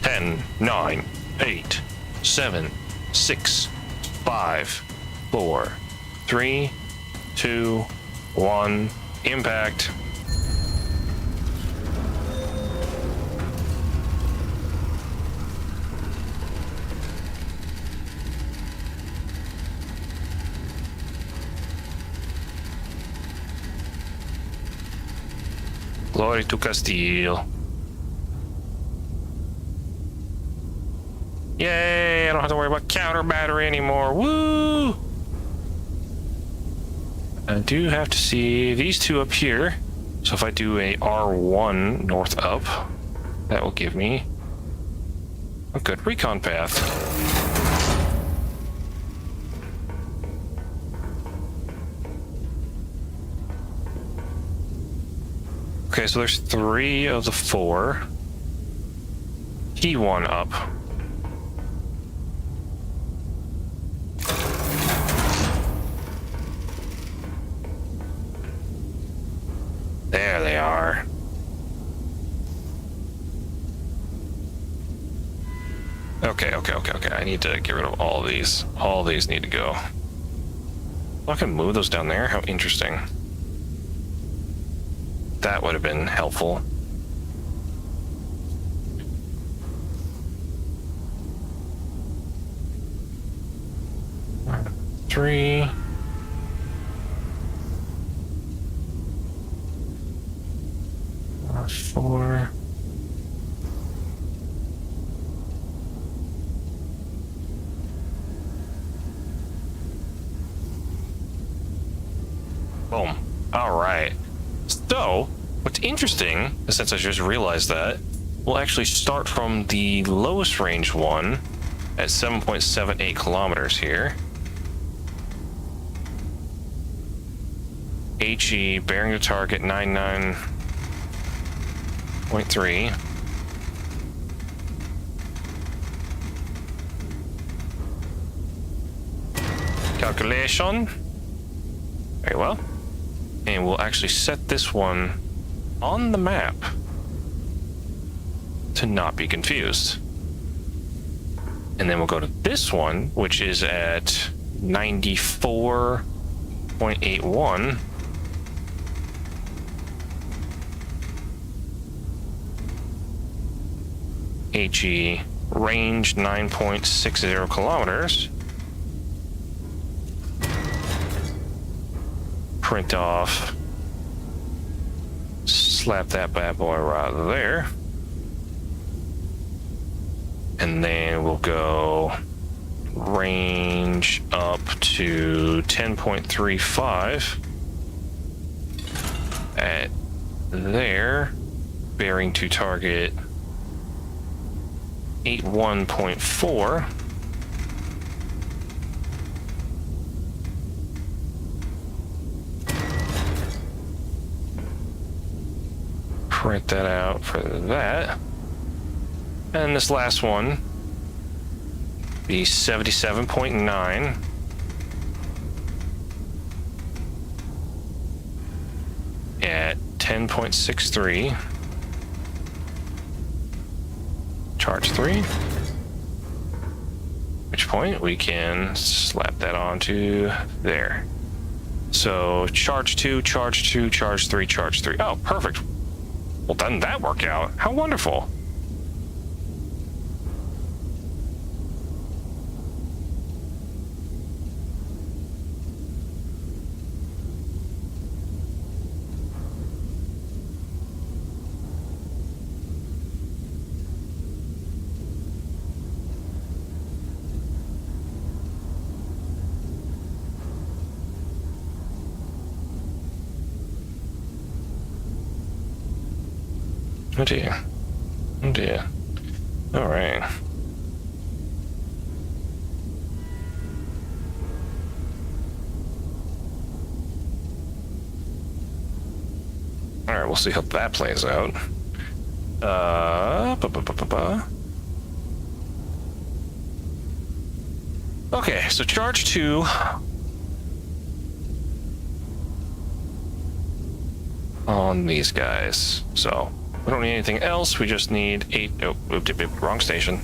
S1: Ten, 9, 8, 7, 6, 5, 4, 3, 2, 1. Impact. Glory to Castile. Yay, I don't have to worry about counter battery anymore. Woo! I do have to see these two up here. So if I do a R1 north up, that will give me a good recon path. Okay, so there's 3 of the 4. T1 up. There they are. Okay. I need to get rid of all these. All these need to go. I can move those down there. How interesting. That would have been helpful. Three. Four. Boom. All right. So, what's interesting, since I just realized that, we'll actually start from the lowest range one at 7.78 kilometers here. HE bearing to target 99.3. Calculation. Very well. And we'll actually set this one on the map to not be confused. And then we'll go to this one, which is at 94.81. HE range 9.60 kilometers. Print off, slap that bad boy right there, and then we'll go range up to 10.35 at there, bearing to target 81.4. print that out for that. And this last one be 77.9. At 10.63. Charge 3. At which point we can slap that onto there. So charge 2, charge 2, charge 3, charge 3. Oh, perfect. Well, doesn't that work out? How wonderful. Oh dear. Oh dear. Alright. Alright, we'll see how that plays out. Okay, so charge 2. On these guys. So we don't need anything else. We just need 8. Oh, wrong station.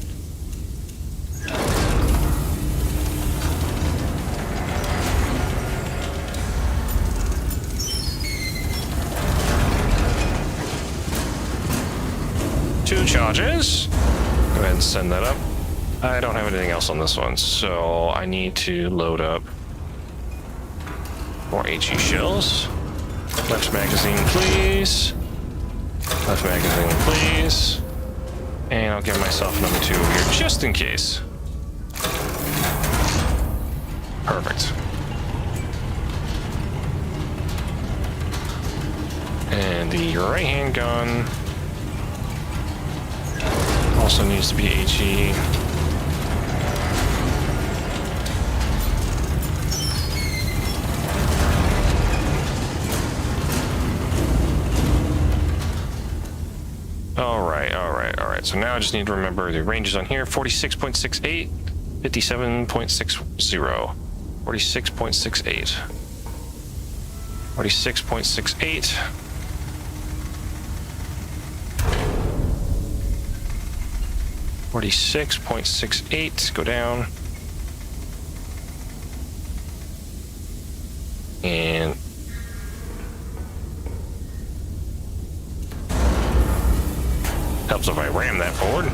S1: Two charges. Go ahead and send that up. I don't have anything else on this one, so I need to load up more HE shells. Left magazine, please. Left magazine, please. And I'll give myself number 2 here, just in case. Perfect. And the right hand gun also needs to be HE. Alright, so now I just need to remember the ranges on here. 46.68, 57.60, 46.68, 46.68, 46.68, go down. And helps if I ram that forward.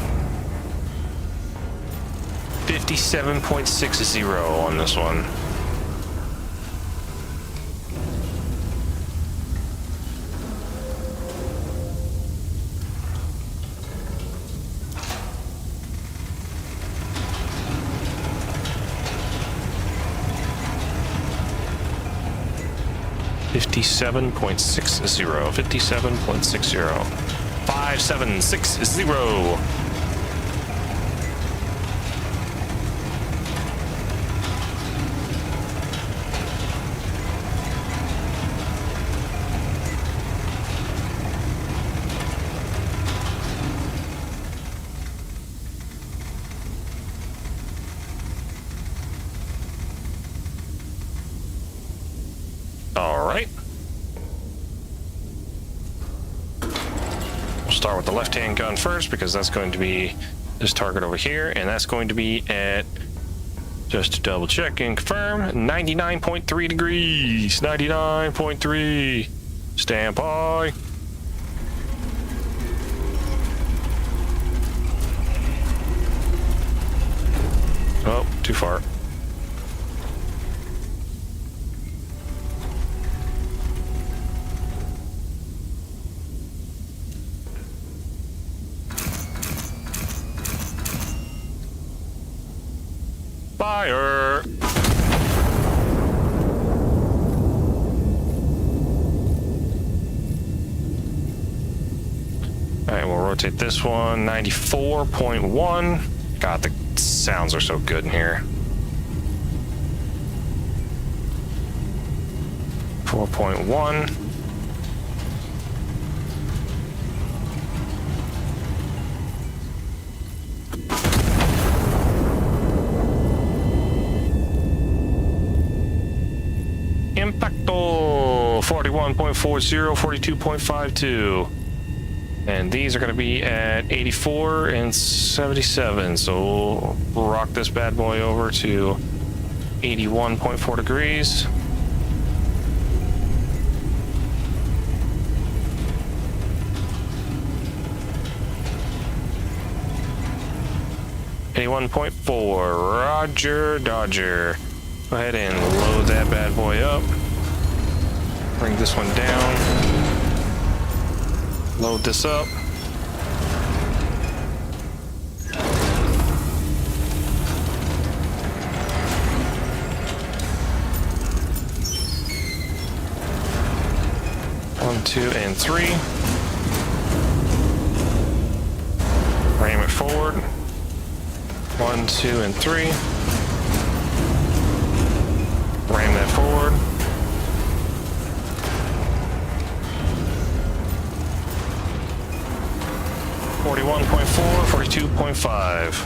S1: 57.60 on this one. Fifty-seven point 5760. All right. Start with the left-hand gun first because that's going to be this target over here, and that's going to be at, just to double check and confirm, 99.3 degrees. 99.3. Stand by. Oh, too far. Fire! Alright, we'll rotate this one. 94.1. God, the sounds are so good in here. 4.1. 41.40, 42.52. And these are going to be at 84 and 77. So we'll rock this bad boy over to 81.4 degrees. .4, Roger Dodger. Go ahead and load that bad boy up. Bring this one down. Load this up. One, 2, and 3. Ram it forward. 1, 2, and 3. Ram that forward. .4, 42.5.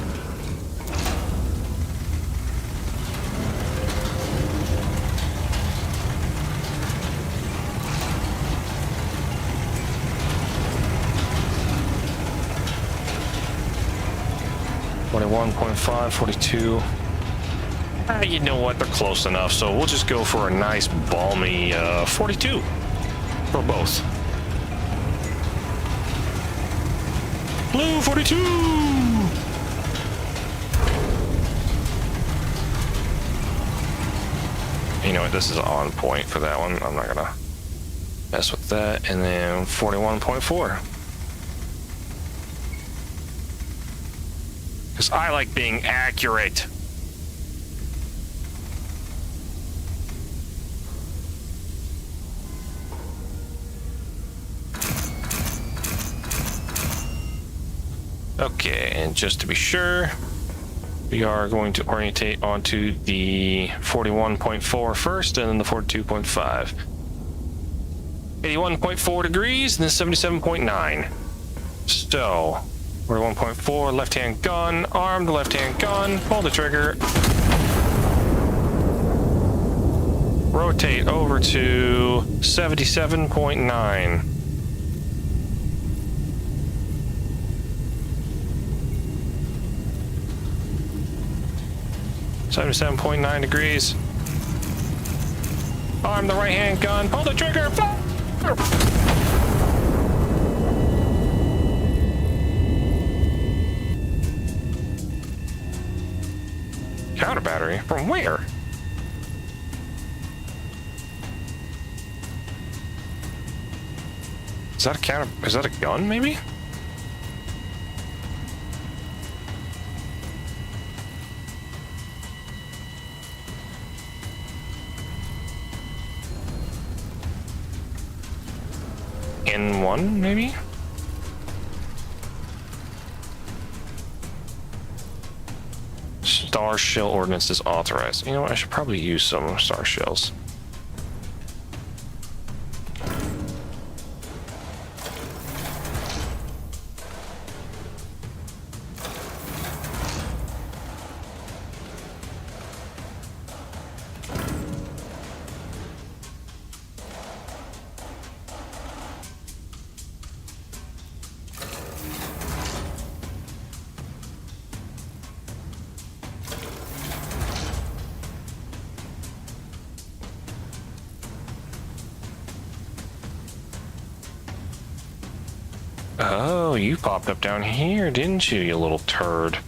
S1: .5, 42. You know what? They're close enough, so we'll just go for a nice balmy 42 for both. Blue 42! You know what? This is on point for that one. I'm not gonna mess with that. And then 41.4. Because I like being accurate. Okay, and just to be sure, we are going to orientate onto the 41.4 first, and then the 42.5. 81.4 degrees, and then 77.9. So, 41.4, left-hand gun, armed, left-hand gun, pull the trigger. Rotate over to 77.9. .9 degrees. Arm the right-hand gun. Pull the trigger. Counter battery? From where? Is that a counter? Is that a gun, maybe? N1, maybe? Star shell ordnance is authorized. You know what? I should probably use some star shells. Oh, you popped up down here, didn't you, you little turd? You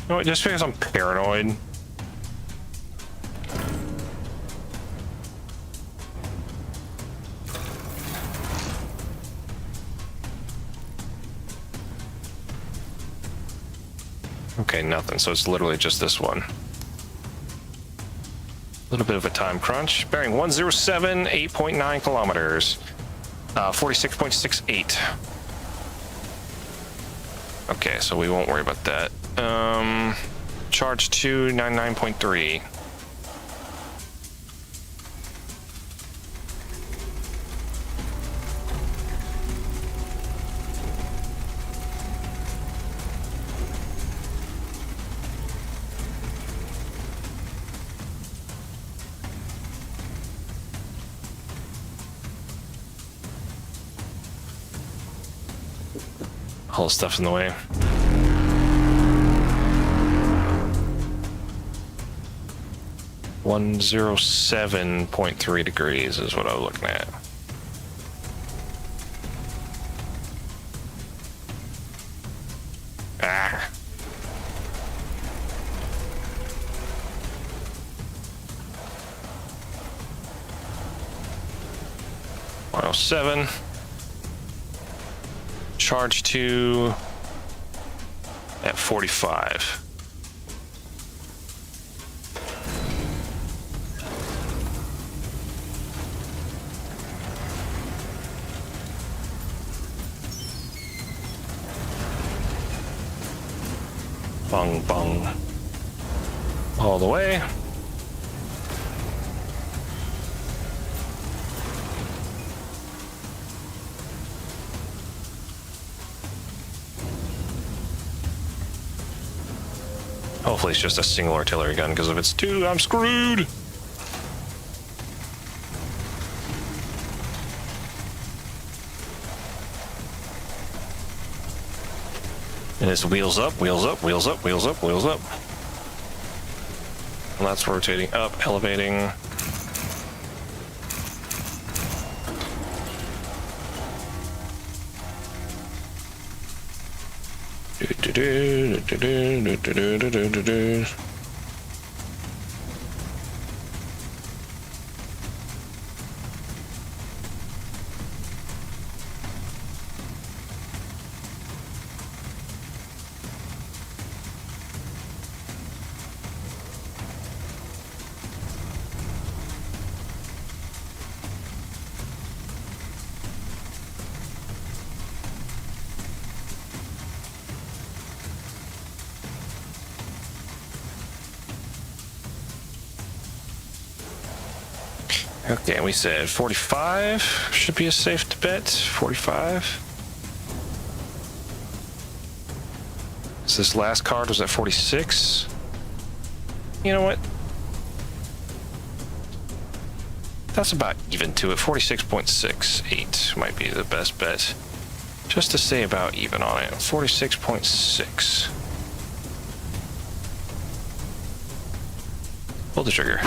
S1: know what, just because I'm paranoid. Okay, nothing, so it's literally just this one. A little bit of a time crunch. Bearing 107, 8.9 kilometers. 46.68. Okay, so we won't worry about that. Charge 2, 99.3. All the stuff's in the way. (107.3 degrees) is what I was looking at. Ah. (107). Charge 2 at 45. Bung, bung. All the way. Hopefully it's just a single artillery gun, because if it's two, I'm screwed! And it's wheels up, wheels up, wheels up, wheels up, wheels up. And that's rotating up, elevating. Okay, we said 45 should be a safe bet. 45. So this last card was at 46. You know what? That's about even to it. 46.68 might be the best bet. Just to say about even on it. 46.6. Pull the trigger.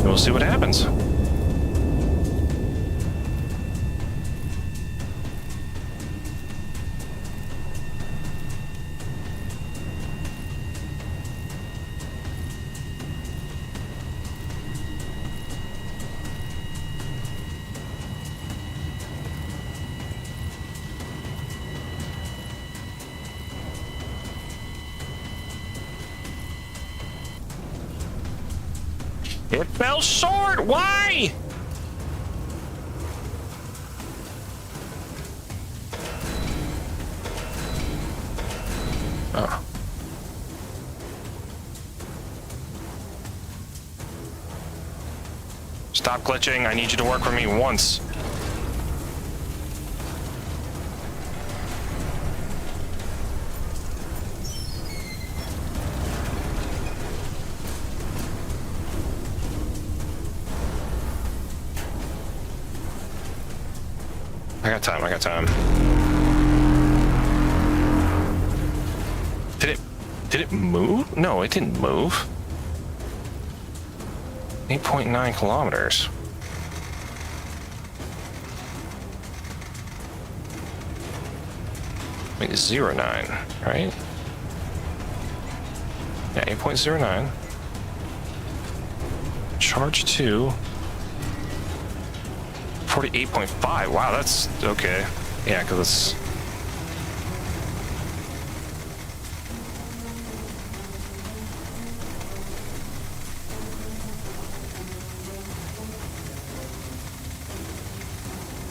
S1: And we'll see what happens. It fell short! Why? Oh. Stop glitching. I need you to work for me once. I got time. Did it move? No, it didn't move. 8.9 kilometers. Wait, 09, right? Yeah, 8.09. Charge 2. 48.5. Wow, that's okay. Yeah, because it's...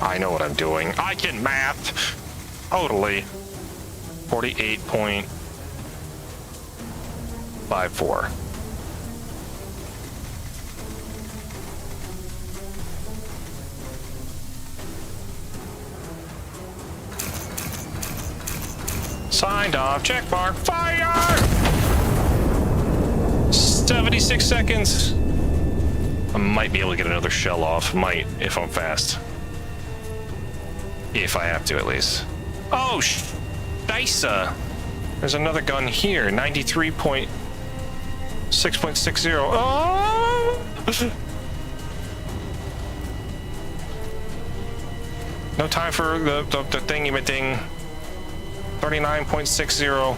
S1: I know what I'm doing. I can math. Totally. 48.54. Signed off. Check mark. Fire! 76 seconds. I might be able to get another shell off. Might, if I'm fast. If I have to, at least. Oh, Dysa. There's another gun here. 93.6.60. Oh! No time for the thingy-ma-ding. 39.60.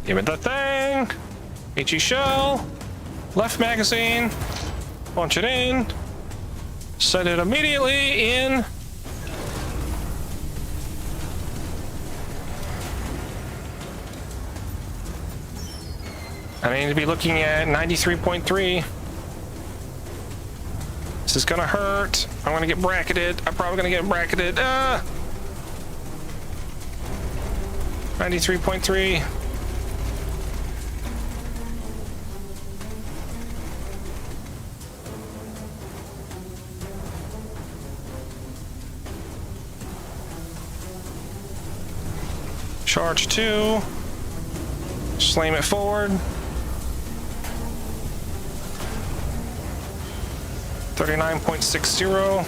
S1: Give it the thing. HE shell. Left magazine. Launch it in. Set it immediately in. I need to be looking at 93.3. This is gonna hurt. I'm gonna get bracketed. I'm probably gonna get bracketed. 93.3. Charge 2. Slam it forward. 39.60.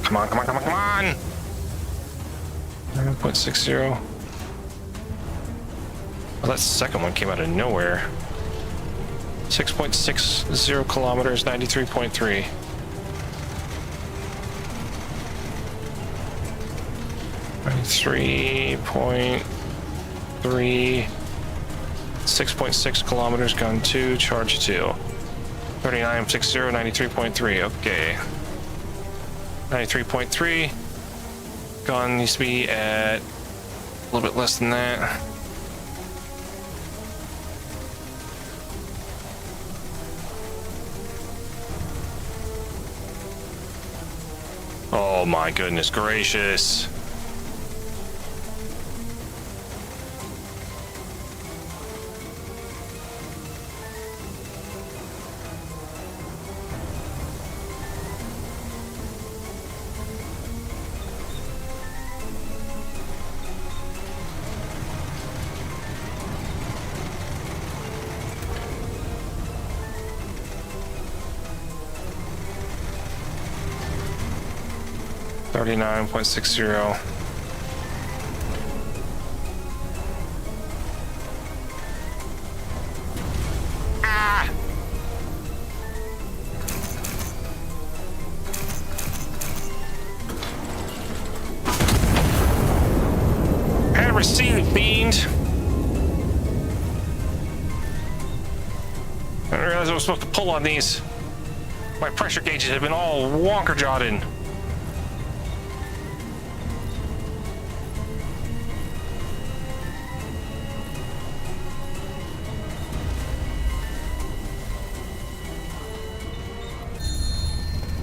S1: Come on, come on, come on, come on! 9.60. Well, that second one came out of nowhere. 6.60 kilometers, 93.3. 93.3. 6.6 kilometers, gun 2, charge 2. 39.60, 93.3. Okay. 93.3. Gun needs to be at a little bit less than that. Oh my goodness gracious. $39.60. Ah! Had received, fiend. I didn't realize I was supposed to pull on these. My pressure gauges have been all wonker-jawed.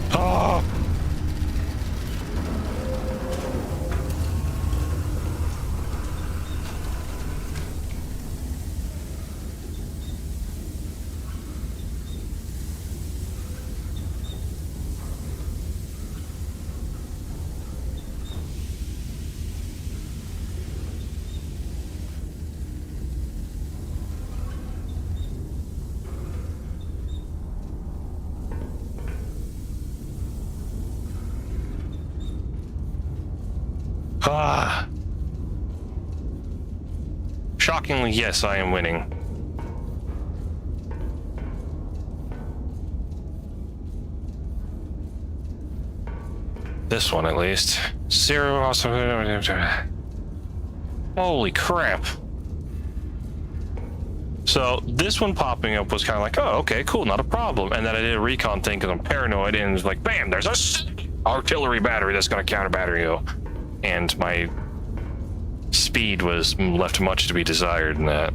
S1: Oh. Ah. Shockingly, yes, I am winning. This one, at least. Zero also. Holy crap. So, this one popping up was kind of like, oh, okay, cool, not a problem. And then I did a recon thing because I'm paranoid, and it's like, bam, there's a artillery battery that's going to counter battery you. And my speed was left much to be desired in that.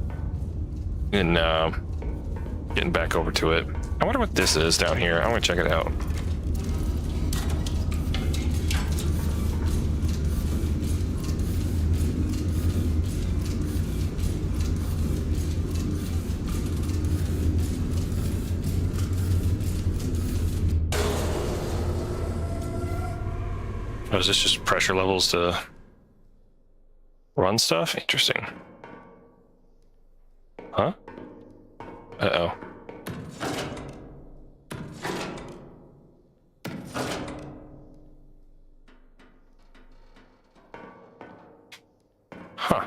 S1: In getting back over to it. I wonder what this is down here. I want to check it out. Oh, is this just pressure levels to run stuff? Interesting. Huh? Uh-oh. Huh.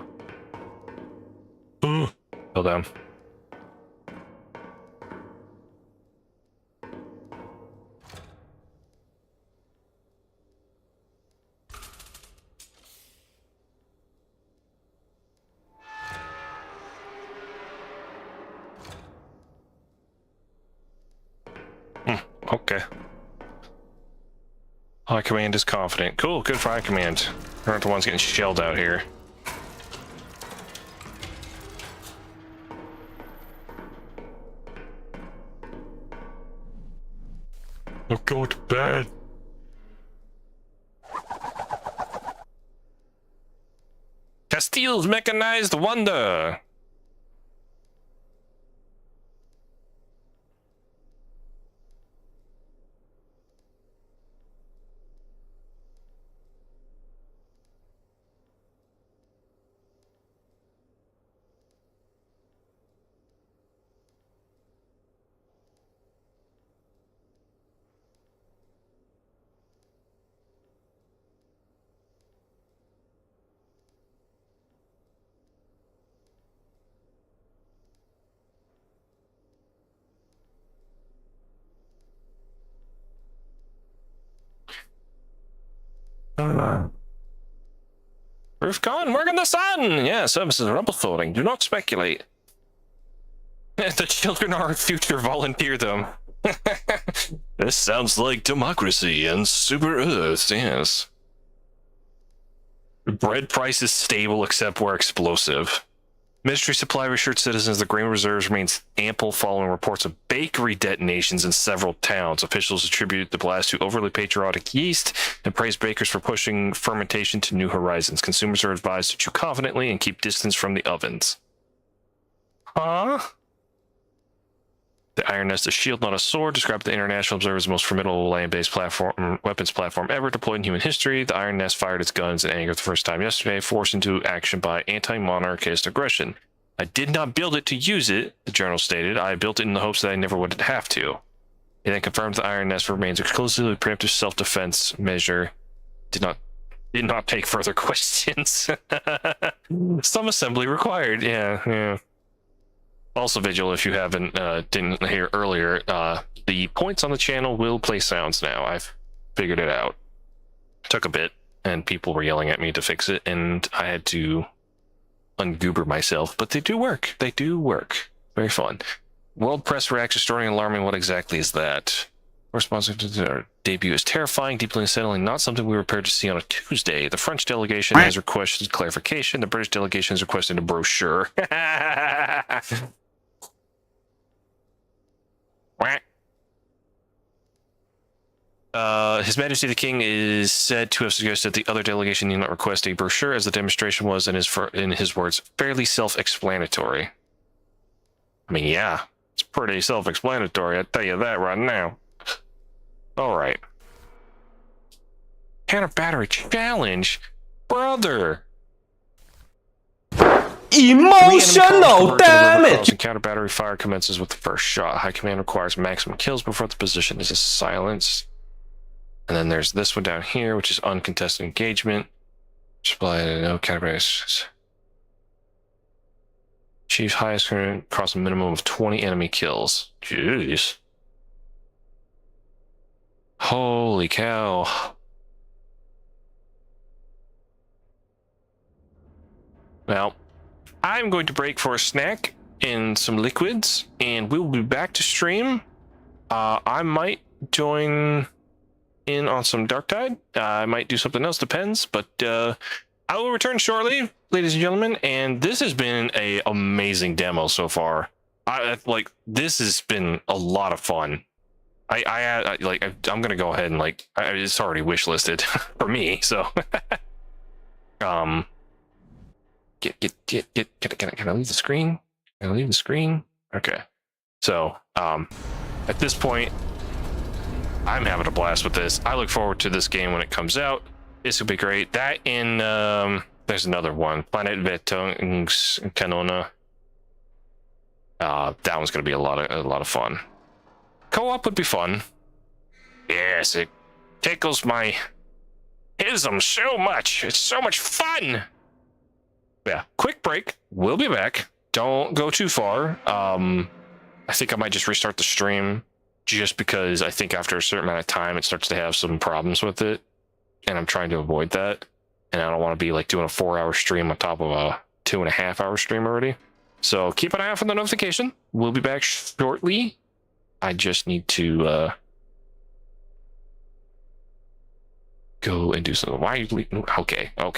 S1: Fell down. Okay. High Command is confident. Cool, good for High Command. We're not the ones getting shelled out here. I'm going to bed. Castile's mechanized wonder. Roof gone, work in the sun! Yeah, services are rumble-folding. Do not speculate. The children are our future, volunteer them. This sounds like democracy and super Earth, yes. Bread price is stable except where explosive. Ministry supply reassured citizens the grain reserves remains ample following reports of bakery detonations in several towns. Officials attribute the blast to overly patriotic yeast and praise bakers for pushing fermentation to new horizons. Consumers are advised to chew confidently and keep distance from the ovens. Huh? The Iron Nest, a shield, not a sword, described the international observers as the most formidable land-based weapons platform ever deployed in human history. The Iron Nest fired its guns in anger the first time yesterday, forced into action by anti-monarchist aggression. I did not build it to use it, the journal stated. I built it in the hopes that I never would have to. It then confirmed the Iron Nest remains exclusively preemptive self-defense measure. Did not take further questions. Some assembly required. Yeah. Also, Vigil, if you didn't hear earlier, the points on the channel will play sounds now. I've figured it out. Took a bit, and people were yelling at me to fix it, and I had to ungoober myself, but they do work. They do work. Very fun. World press reacts extraordinary and alarming. What exactly is that? Response to our debut is terrifying, deeply unsettling, not something we were prepared to see on a Tuesday. The French delegation has requested clarification. The British delegation has requested a brochure. His Majesty the King is said to have suggested the other delegation need not request a brochure, as the demonstration was, in his words, fairly self-explanatory. I mean, yeah, it's pretty self-explanatory, I tell you that right now. Alright. Counter battery challenge? Brother!
S3: Emotional damage!
S1: Counter battery fire commences with the first shot. High command requires maximum kills before the position is silenced. And then there's this one down here, which is uncontested engagement. Supply no counter barriers. Achieve highest current across a minimum of 20 enemy kills. Jeez. Holy cow. Well, I'm going to break for a snack and some liquids, and we'll be back to stream. I might join in on some Dark Tide. I might do something else, depends, but I will return shortly, ladies and gentlemen, and this has been an amazing demo so far. This has been a lot of fun. I'm gonna go ahead and it's already wish listed for me, so can I leave the screen? Can I leave the screen? Okay. So at this point, I'm having a blast with this. I look forward to this game when it comes out. This will be great. That in there's another one, Planet Vetungskanona. That one's gonna be a lot of fun. Co-op would be fun. Yes, it tickles my ism so much. It's so much fun. Yeah, quick break. We'll be back. Don't go too far. I think I might just restart the stream just because I think after a certain amount of time it starts to have some problems with it, and I'm trying to avoid that. And I don't want to be like doing a 4-hour stream on top of a 2.5-hour stream already. So keep an eye out for the notification. We'll be back shortly. I just need to go and do something. Why are you leaving? Okay. Yeah,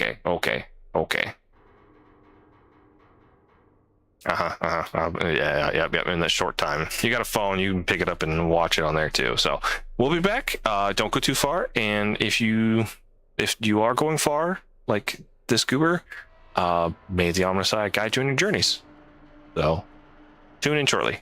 S1: in that short time. You got a phone, you can pick it up and watch it on there too. So we'll be back. Don't go too far. And if you are going far, like this goober, may the Omnissiah guide you in your journeys. So tune in shortly.